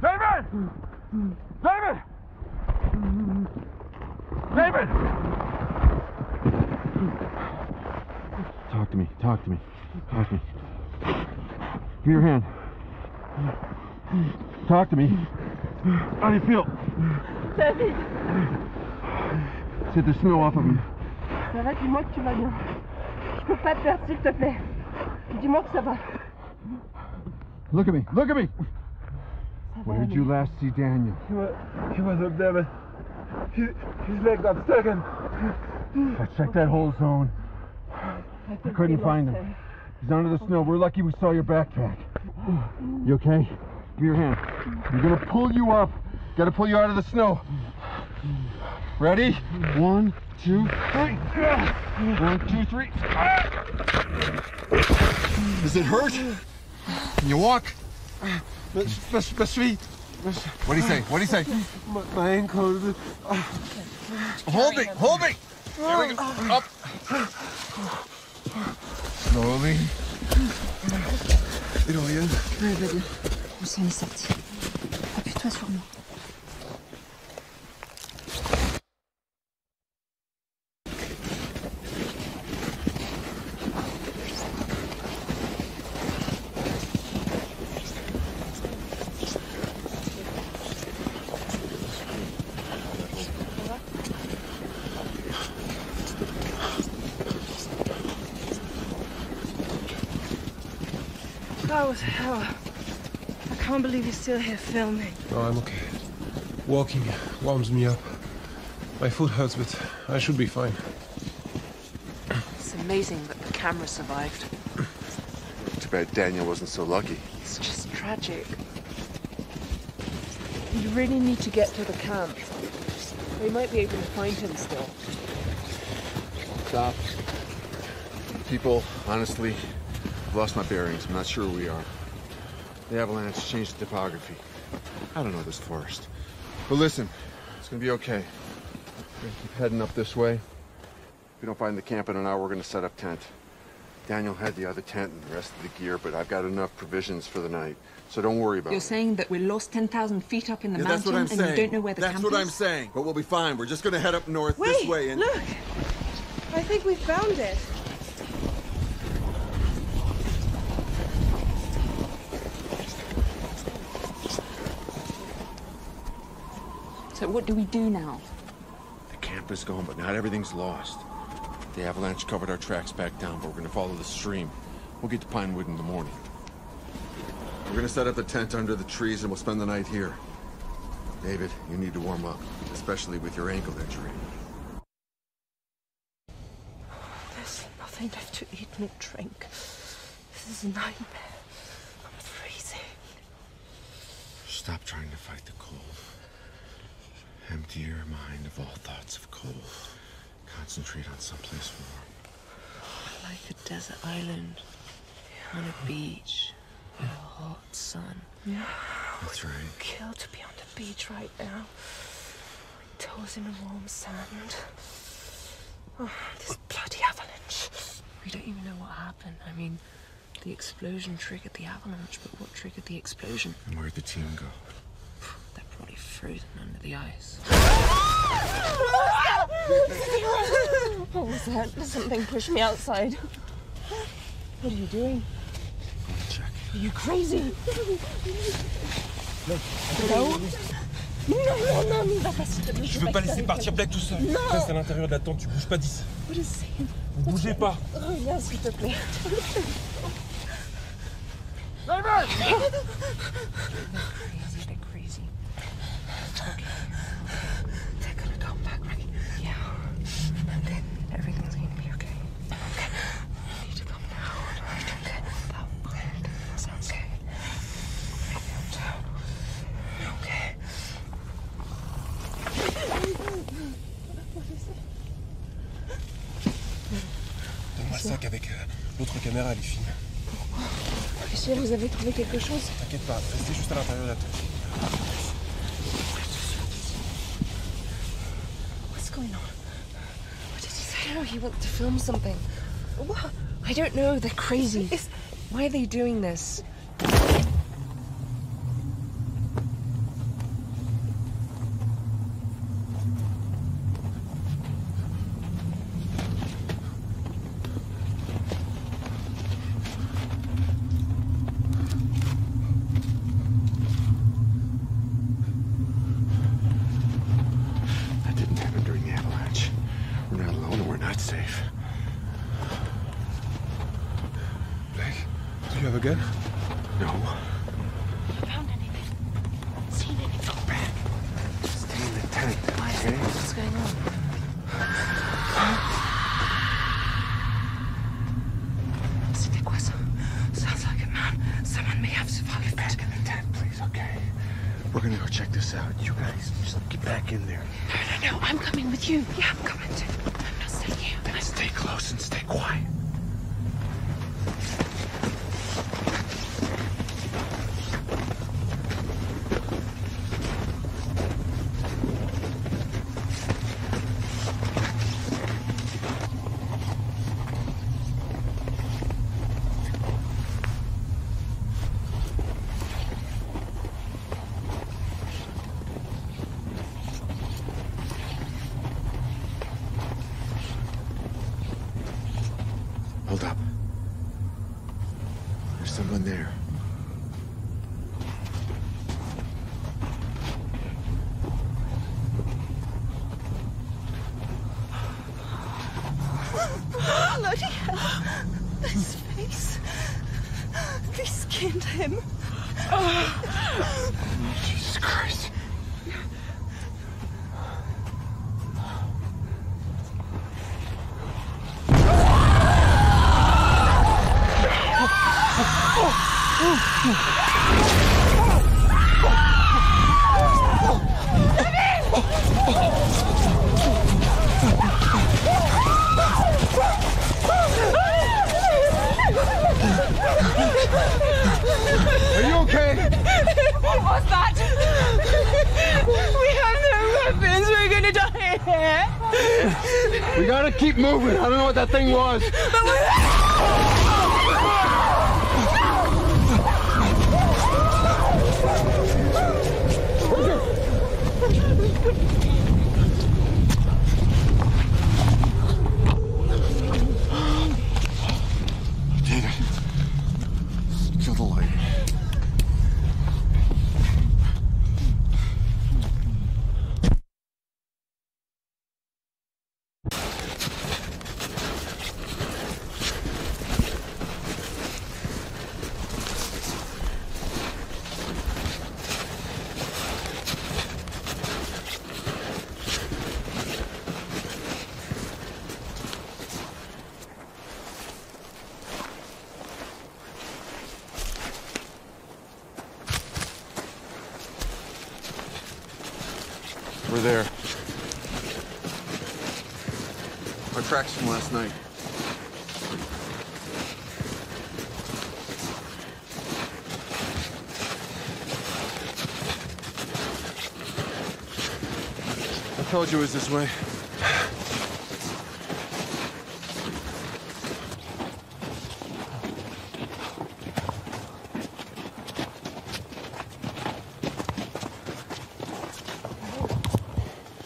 David! David! David! Talk to me, talk to me, talk to me. Give me your hand. Talk to me. How do you feel? David, Get the snow off of me. ça va, dis-moi que tu vas bien. Je peux pas te perdre, s'il te plaît. Dis-moi que ça va. Look at me, look at me! Where did you last see Daniel? He was up there, but his leg got stuck and... I checked that whole zone. I couldn't find him. He's under the snow. We're lucky we saw your backpack. You okay? Give me your hand. We're gonna pull you up. Gotta pull you out of the snow. Ready? 1, 2, 3. 1, 2, 3. Does it hurt? Can you walk? My feet. What do you say? What do you say? My ankle. Hold me! Hold me! There we go. Up. Slowly. Ouais, va bien. On s'en est sorti. Appuie-toi sur moi. Oh, what the hell? I can't believe you're still here filming. No, I'm okay. Walking warms me up. My foot hurts, but I should be fine. It's amazing that the camera survived. Too bad Daniel wasn't so lucky. It's just tragic. You really need to get to the camp. We might be able to find him still. Stop. People, honestly, I've lost my bearings. I'm not sure where we are. The avalanche changed the topography. I don't know this forest. But listen, it's gonna be okay. We're gonna keep heading up this way. If we don't find the camp in an hour, we're gonna set up tent. Daniel had the other tent and the rest of the gear, but I've got enough provisions for the night. So don't worry about it. You're saying that we're lost 10,000 feet up in the mountain that's what I'm saying. and you don't know where the camp is? That's what I'm saying. But we'll be fine. We're just gonna head up north this way and... Look! I think we found it. So what do we do now? The camp is gone, but not everything's lost. The avalanche covered our tracks back down, but we're gonna follow the stream. We'll get to Pinewood in the morning. We're gonna set up the tent under the trees and we'll spend the night here. David, you need to warm up, especially with your ankle injury. There's nothing left to eat nor drink. This is a nightmare. I'm freezing. Stop trying to fight the cold. Empty your mind of all thoughts of cold. Concentrate on someplace warm. Like a desert island on a beach with a hot sun. Yeah. That's right. Kill to be on the beach right now. My toes in the warm sand. Oh, this bloody avalanche. We don't even know what happened. I mean, the explosion triggered the avalanche, but what triggered the explosion? And where'd the team go? They're probably frozen under the ice. What was that? Something pushed me outside. What are you doing? Go and check. Are you crazy? No. Non, il va pas se te Je veux pas laisser partir Blake tout seul. Non. Reste à l'intérieur de la tente, tu bouges pas d'ici. What is it? Vous bougez pas. Reviens s'il te plaît. They're crazy. Okay. They're gonna come back, right? Yeah. And then everything's gonna be okay. Okay. You need to come down. Right, okay. That sounds okay. Calm down. Okay. Donne-moi le sac avec l'autre caméra, les films. Michel, vous avez trouvé quelque chose? T'inquiète pas, restez juste à l'intérieur de la tente. What's going on? What did he say? I don't know, he wants to film something. What? I don't know, they're crazy. Why are they doing this? him. Jesus Christ. Are you okay? What was that? We have no weapons. We're gonna die here. We gotta keep moving. I don't know what that thing was. David, kill the light. We're there. Our tracks from last night. I told you it was this way.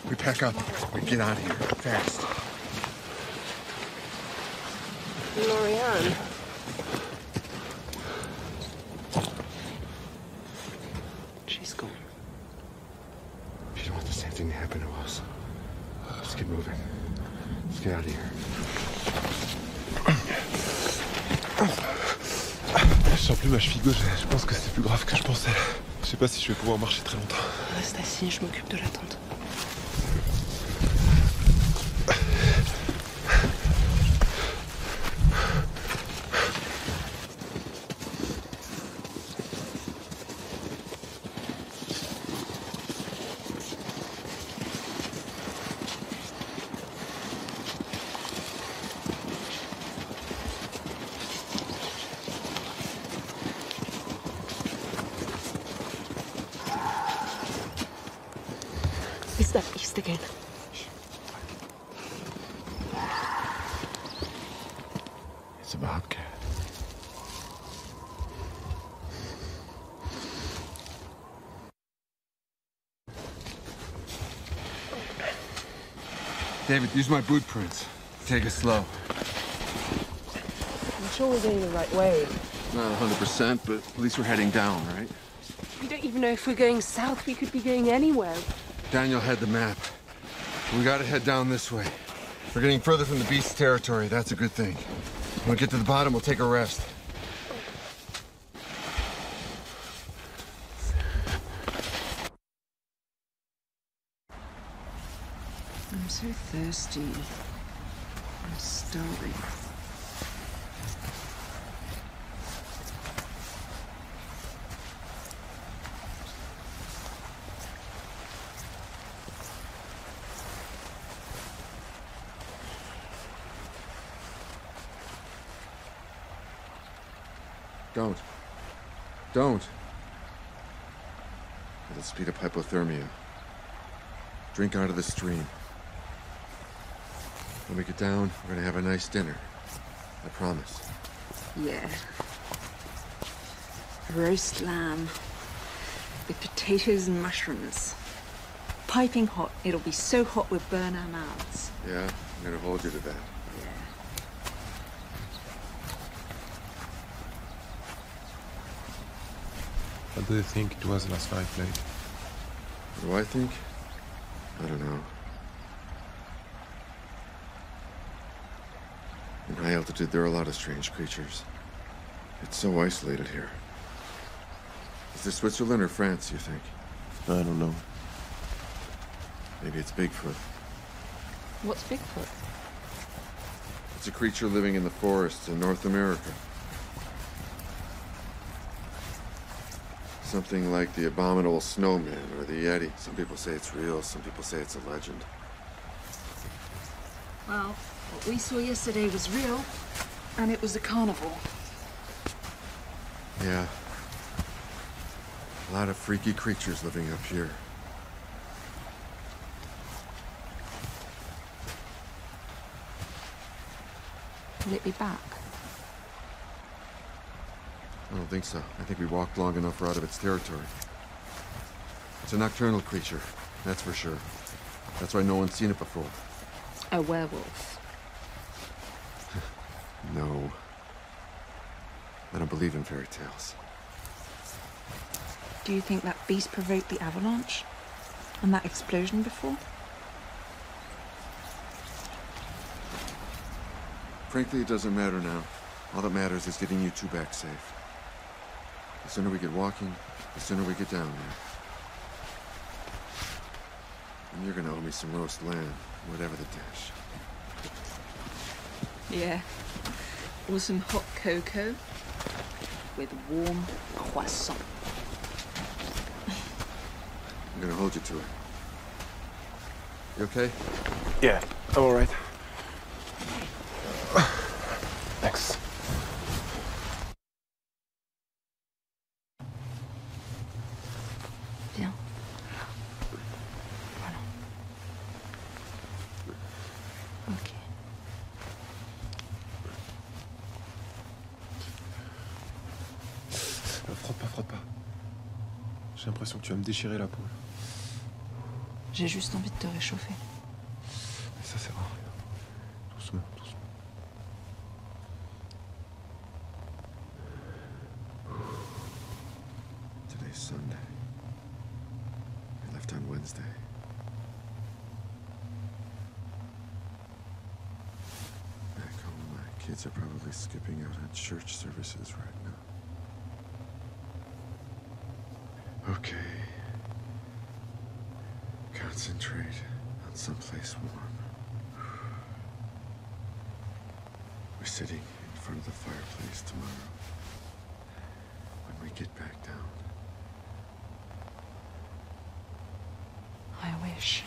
We pack up. We get out of here fast. Lorianne. She's gone. You don't want the same thing to happen to us. Let's get moving. Let's get out of here. Je sens plus ma cheville gauche. Je pense que c'est plus grave que je pensais. Je sais pas si je vais pouvoir marcher très longtemps. Reste assis, je m'occupe de la tente. Is that east again? It's a bobcat. David, use my boot prints. Take it slow. I'm sure we're going the right way. Not 100%, but at least we're heading down, right? We don't even know if we're going south. We could be going anywhere. Daniel had the map. We gotta head down this way. We're getting further from the beast's territory. That's a good thing. When we get to the bottom, we'll take a rest. I'm so thirsty. I'm starving. Don't. It'll speed up hypothermia. Drink out of the stream. When we get down, we're gonna have a nice dinner. I promise. Yeah. Roast lamb with potatoes and mushrooms. Piping hot. It'll be so hot we'll burn our mouths. Yeah, I'm gonna hold you to that. What do you think it was last night, Blake? What do I think? I don't know. In high altitude, there are a lot of strange creatures. It's so isolated here. Is this Switzerland or France, you think? I don't know. Maybe it's Bigfoot. What's Bigfoot? It's a creature living in the forests in North America. Something like the abominable snowman or the Yeti. Some people say it's real, some people say it's a legend. Well, what we saw yesterday was real, and it was a carnival. Yeah. A lot of freaky creatures living up here. Will it be back? I don't think so. I think we walked long enough we're out of its territory. It's a nocturnal creature, that's for sure. That's why no one's seen it before. A werewolf. No. I don't believe in fairy tales. Do you think that beast provoked the avalanche? And that explosion before? Frankly, it doesn't matter now. All that matters is getting you two back safe. The sooner we get walking, the sooner we get down there. And you're gonna owe me some roast lamb, whatever the dish. Yeah. Or some hot cocoa with warm croissant. I'm gonna hold you to it. You okay? Yeah, I'm alright. Thanks. Bien. Voilà. Ok. Frotte pas. J'ai l'impression que tu vas me déchirer la peau. J'ai juste envie de te réchauffer. Mais ça sert à rien. Doucement. Today's Sunday. I left on Wednesday. Back home, my kids are probably skipping out on church services right now. Okay. Concentrate on someplace warm. We're sitting in front of the fireplace tomorrow. When we get back down. I wish.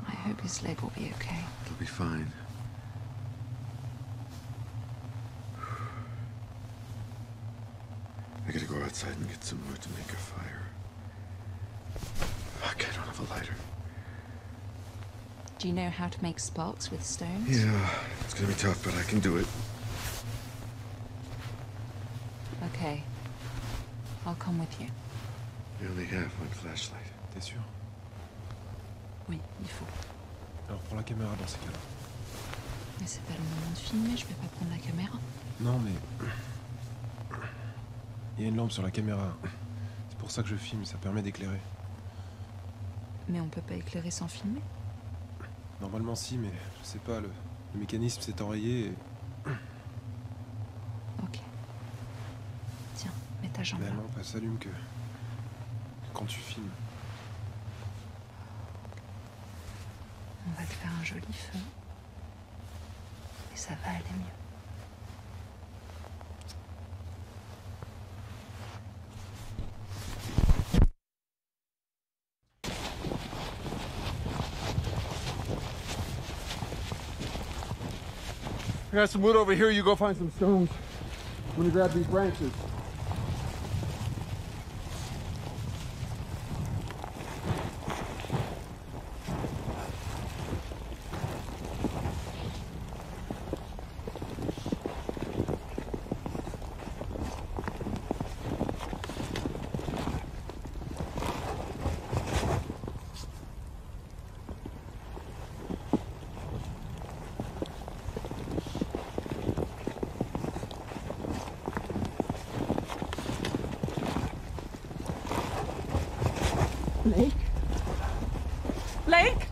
I hope his leg will be okay. It'll be fine. I gotta go outside and get some wood to make a fire. Fuck, I don't have a lighter. Do you know how to make sparks with stones? Yeah, it's gonna be tough, but I can do it. Okay. I'll come with you. You only have one flashlight. T'es sûr? Oui, il faut. Alors prends la caméra dans ces cas-là. Mais c'est pas le moment de filmer, je vais pas prendre la caméra. Non mais... Il y a une lampe sur la caméra. C'est pour ça que je filme, ça permet d'éclairer. Mais on peut pas éclairer sans filmer. Normalement si, mais je sais pas, le mécanisme s'est enrayé et... Ok. Tiens, mets ta jambe Mais la là. lampe, elle s'allume que quand tu filmes. On va te faire un joli feu. Et ça va aller mieux. I got some wood over here. You go find some stones. I'm gonna grab these branches. Blake? Blake?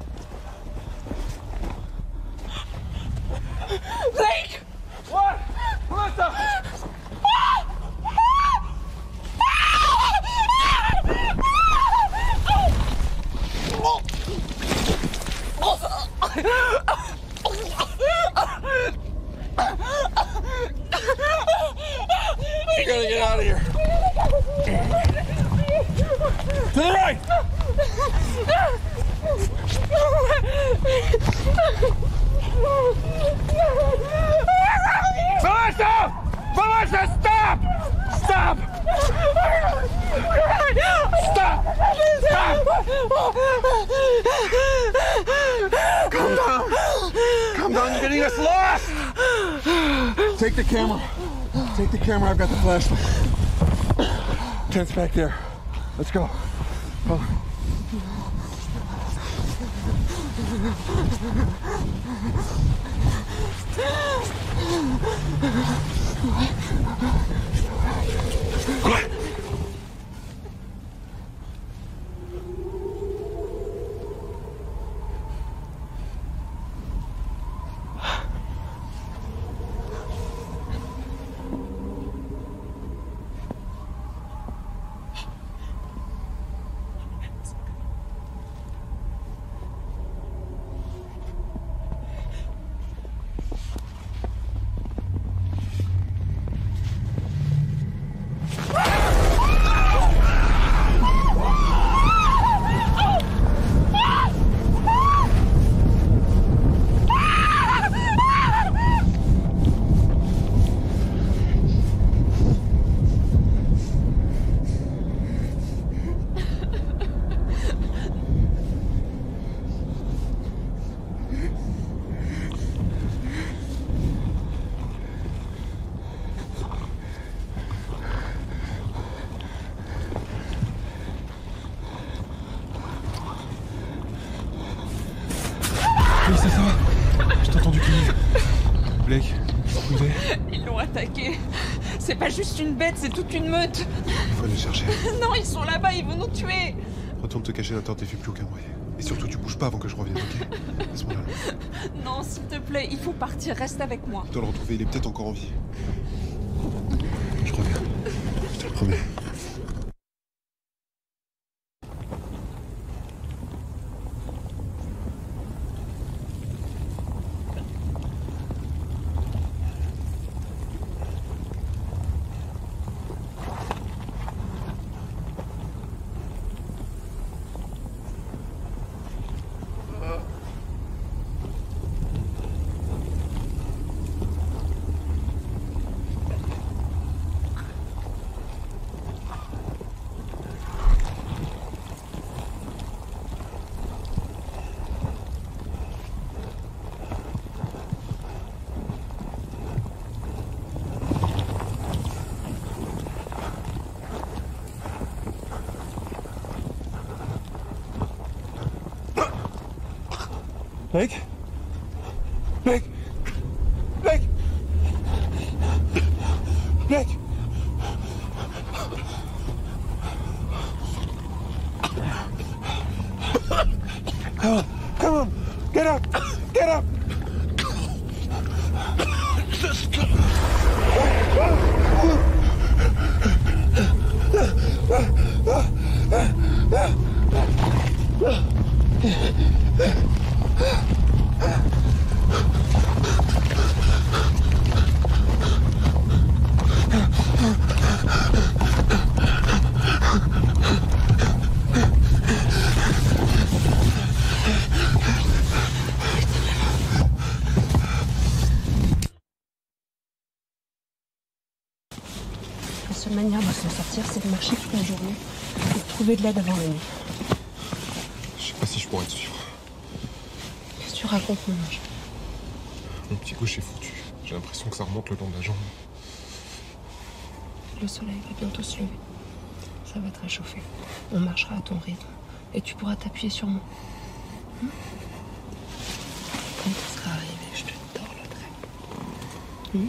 Blake! What? Melissa! To the right! Melissa! Melissa, stop! Stop! Stop! Stop! Calm down! Calm down, you're getting us lost! Take the camera. Take the camera, I've got the flashlight. Tent's back there. Let's go. Oh. Melissa, ça va? Je t'ai entendu crier. Blake, où est? Ils l'ont attaqué. C'est pas juste une bête, c'est toute une meute. Il faut aller les chercher. Non, ils sont là-bas, ils vont nous tuer. Retourne te cacher l'intérieur, t'es fait plus aucun bruit. Et surtout, tu bouges pas avant que je revienne, ok? Laisse-moi là. Non, s'il te plaît, il faut partir, reste avec moi. Je dois le retrouver, il est peut-être encore en vie. Je reviens. Je te le promets. Blake? Blake? Blake? Blake? Come on, come on, get up, get up! La seule manière de s'en sortir, c'est de marcher toute la journée et de trouver de l'aide avant la nuit. Je sais pas si je pourrais te suivre. Qu'est-ce que tu racontes, mon ange? Mon petit gauche est foutu. J'ai l'impression que ça remonte le long de la jambe. Le soleil va bientôt se lever. Ça va te réchauffer. On marchera à ton rythme et tu pourras t'appuyer sur moi. Quand tu seras arrivé, je te tords le trait.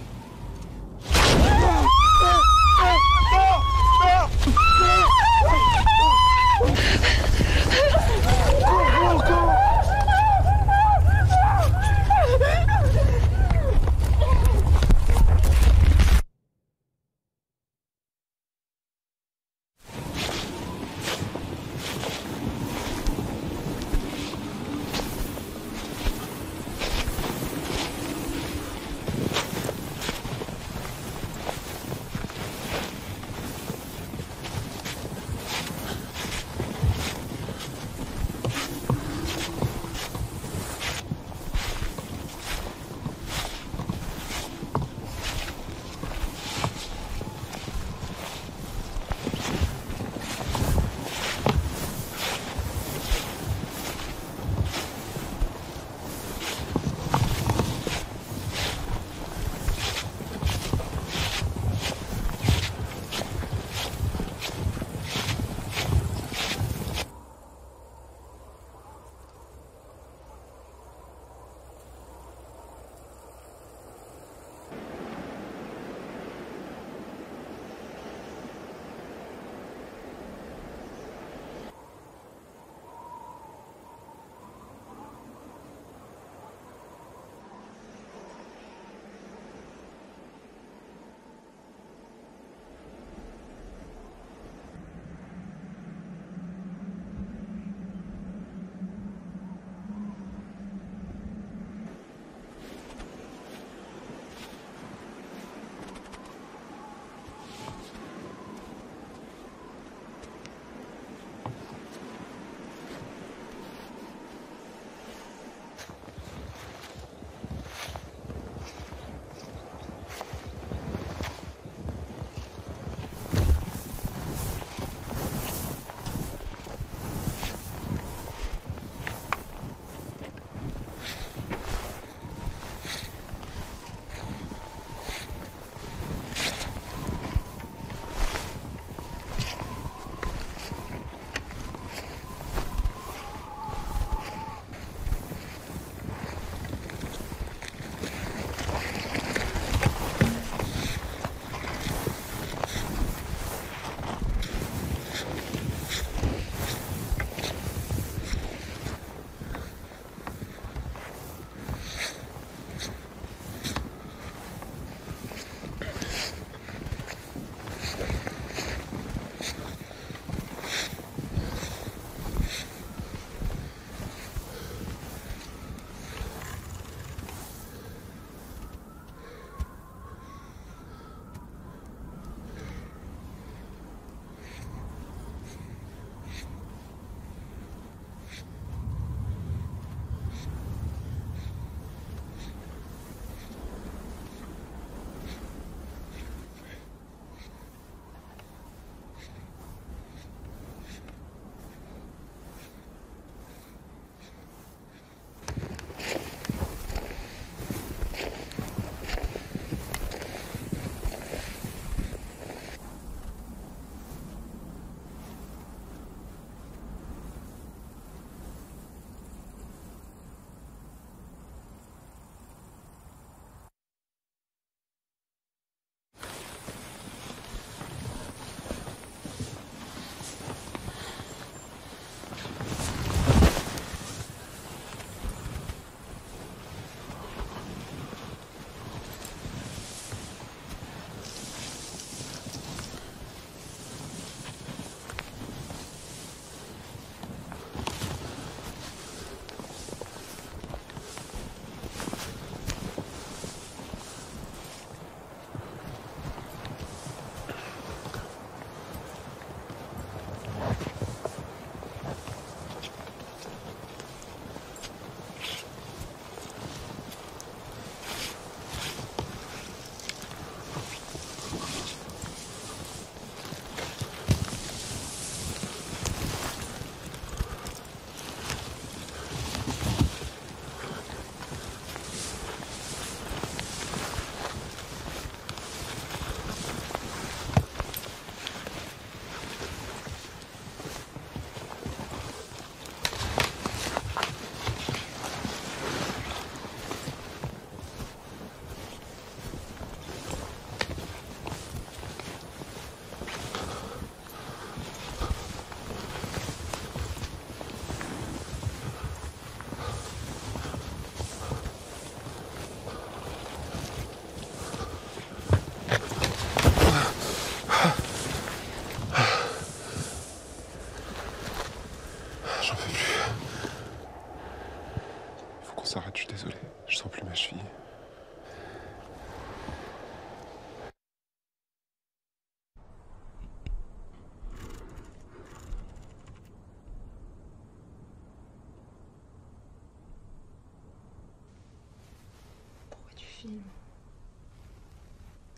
film.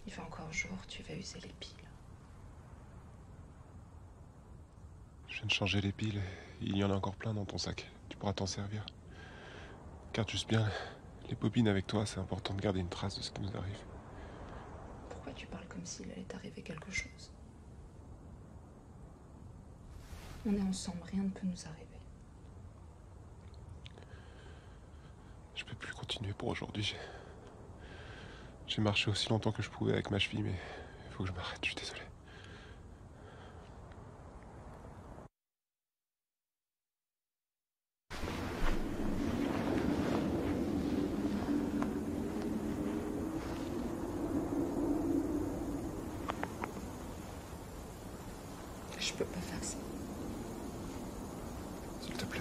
Il fait encore jour, tu vas user les piles. Je viens de changer les piles et il y en a encore plein dans ton sac. Tu pourras t'en servir. Garde juste bien les bobines avec toi, c'est important de garder une trace de ce qui nous arrive. Pourquoi tu parles comme s'il allait t'arriver quelque chose? On est ensemble, rien ne peut nous arriver. Je peux plus continuer pour aujourd'hui. J'ai marché aussi longtemps que je pouvais avec ma cheville, mais il faut que je m'arrête, je suis désolé. Je peux pas faire ça. S'il te plaît,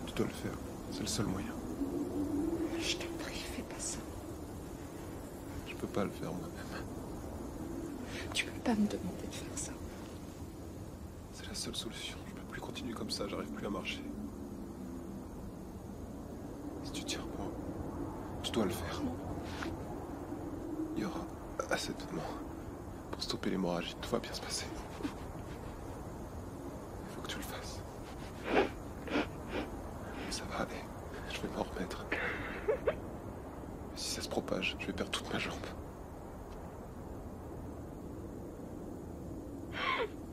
tu dois le faire, c'est le seul moyen. Je t'en prie, fais pas ça. Je peux pas le faire moi-même. Tu peux pas me demander de faire ça. C'est la seule solution, je peux plus continuer comme ça, j'arrive plus à marcher. Si tu tiens moi, tu dois le faire. Il y aura assez de temps pour stopper l'hémorragie, tout va bien se passer. Il faut que tu le fasses. Ça va aller, je vais m'en remettre. Mais si ça se propage, je vais perdre toute ma jambe.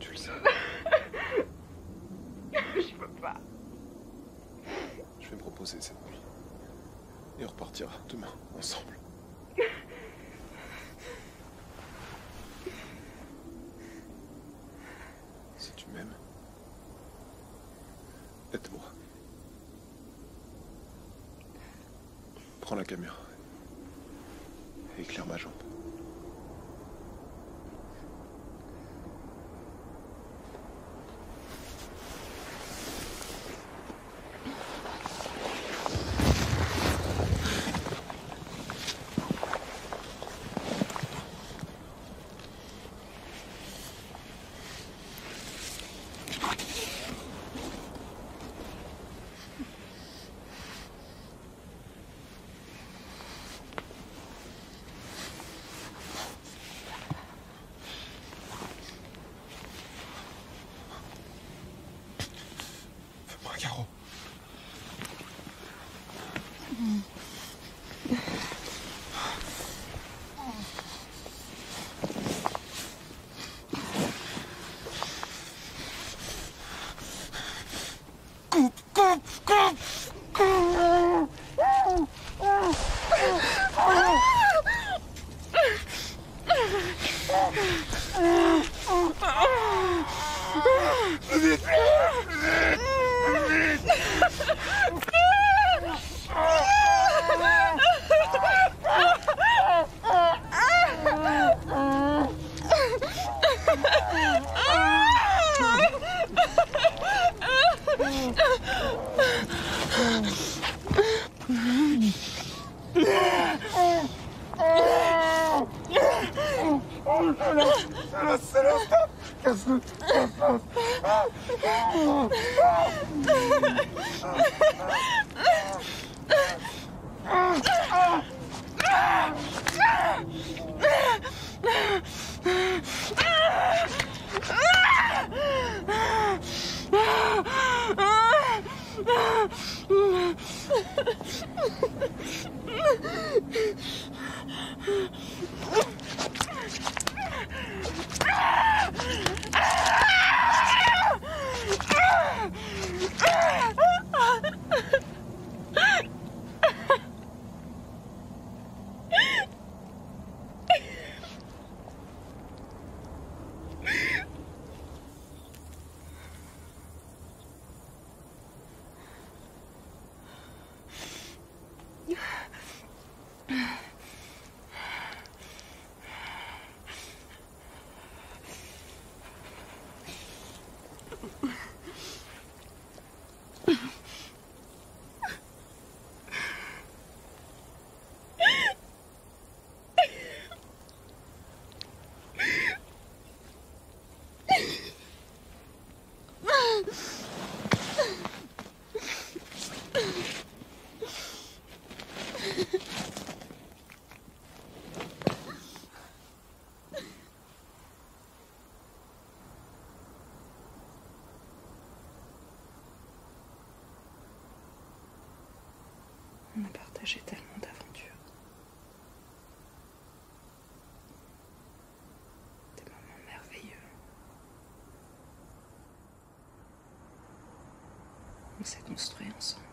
Tu le sais. Je peux pas. Je vais me reposer cette nuit. Et on repartira demain, ensemble. Si tu m'aimes, aide-moi. Prends la caméra et éclaire ma jambe. Fais-moi un carreau. partagé tellement d'aventures. Des moments merveilleux. On s'est construit ensemble.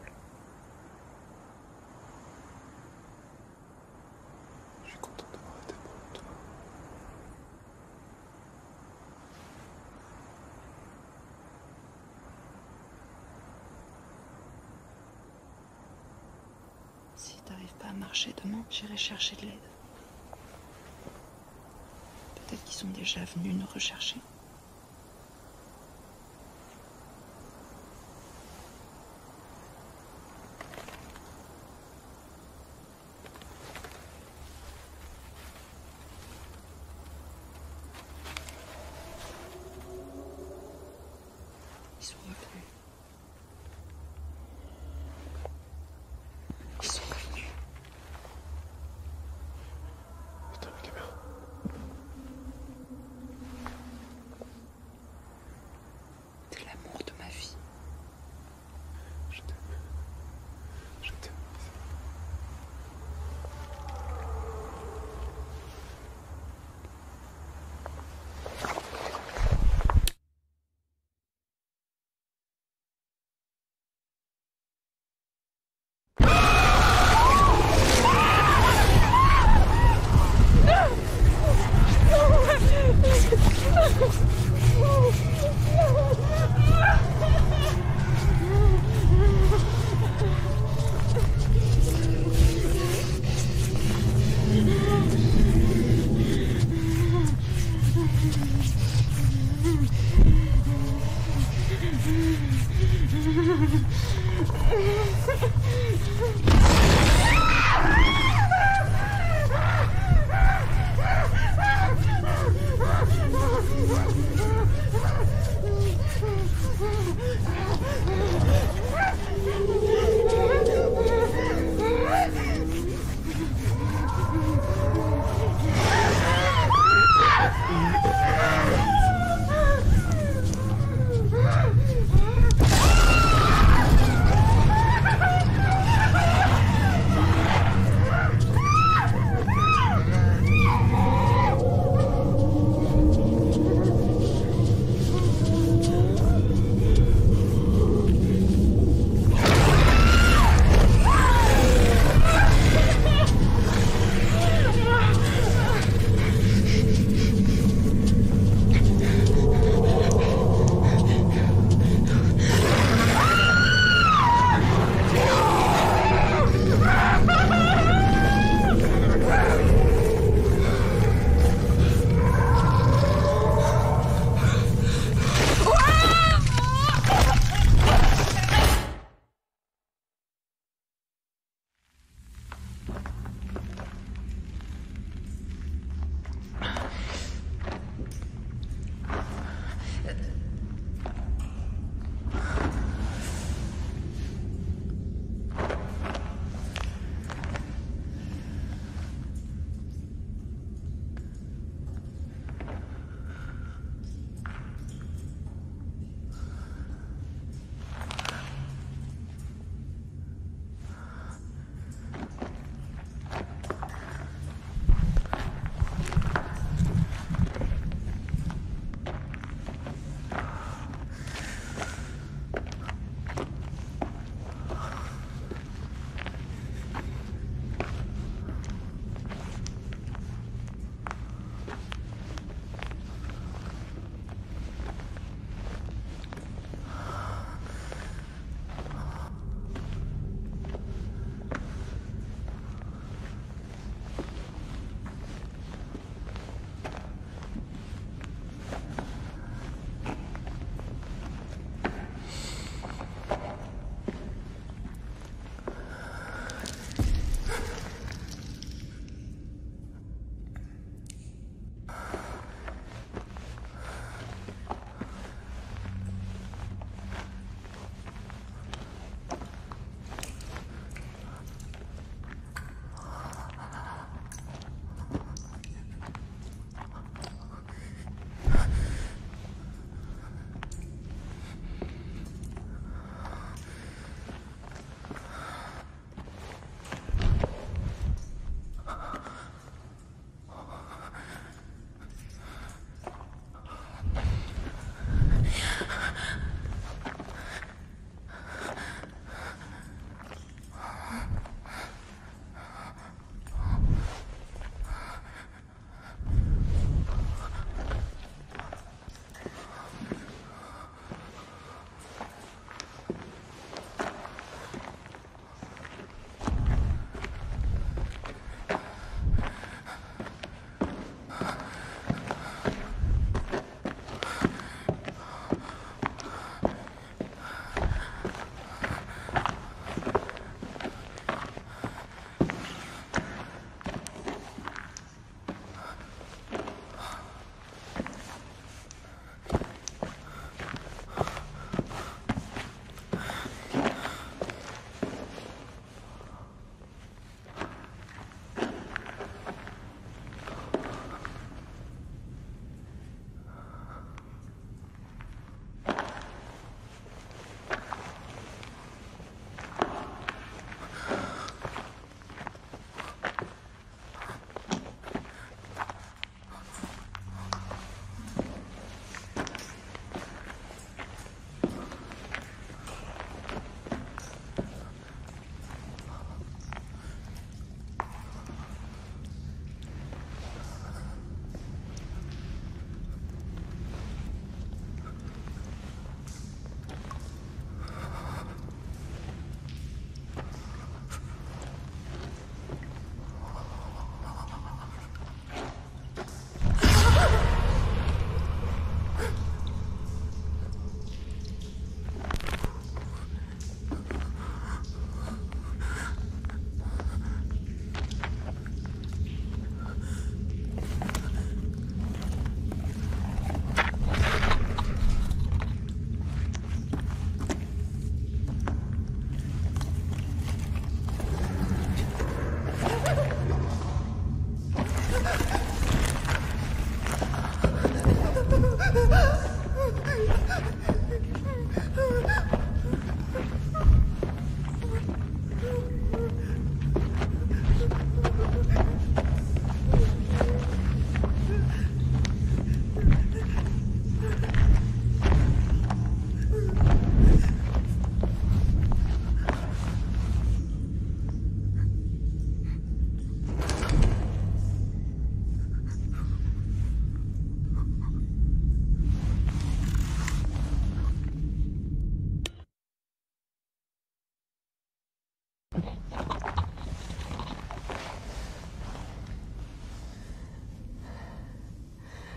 Je suis content d'avoir été pour toi. Si t'arrives pas à marcher demain, j'irai chercher de l'aide. Peut-être qu'ils sont déjà venus nous rechercher. Ils sont revenus. Ils sont revenus. Putain, la caméra. T'es l'amour de ma vie. Je t'aime. Je t'aime.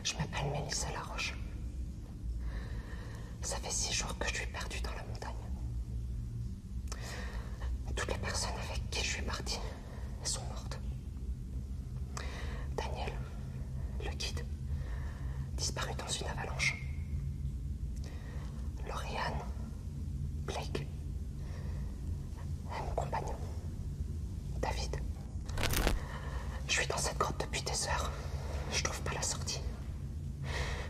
Je m'appelle Mélissa Laroche. Ça fait 6 jours que je suis perdue dans la montagne. Toutes les personnes avec qui je suis partie sont mortes. Daniel, le guide, disparu dans une avalanche. Lauriane, Blake, mon compagnon, David. Je suis dans cette grotte depuis des heures. Je trouve pas la sortie.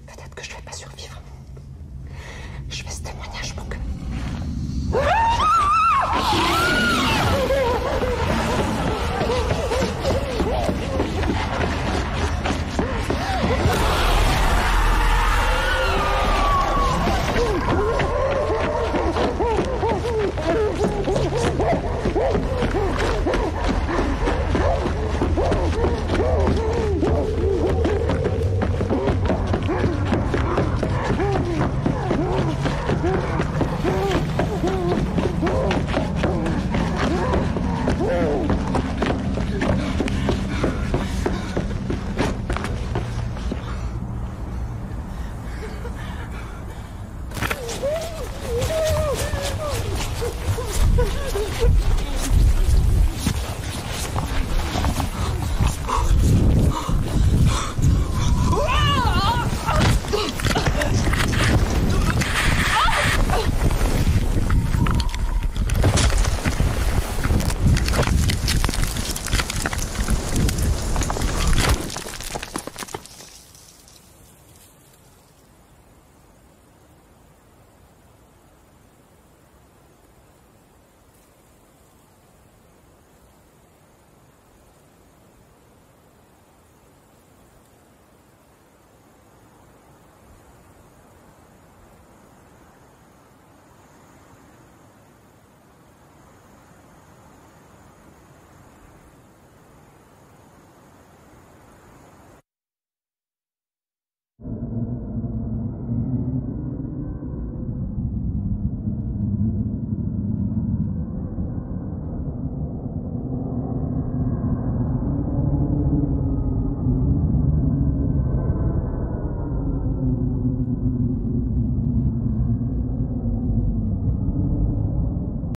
Peut-être que je vais pas survivre. Je fais ce témoignage pour que...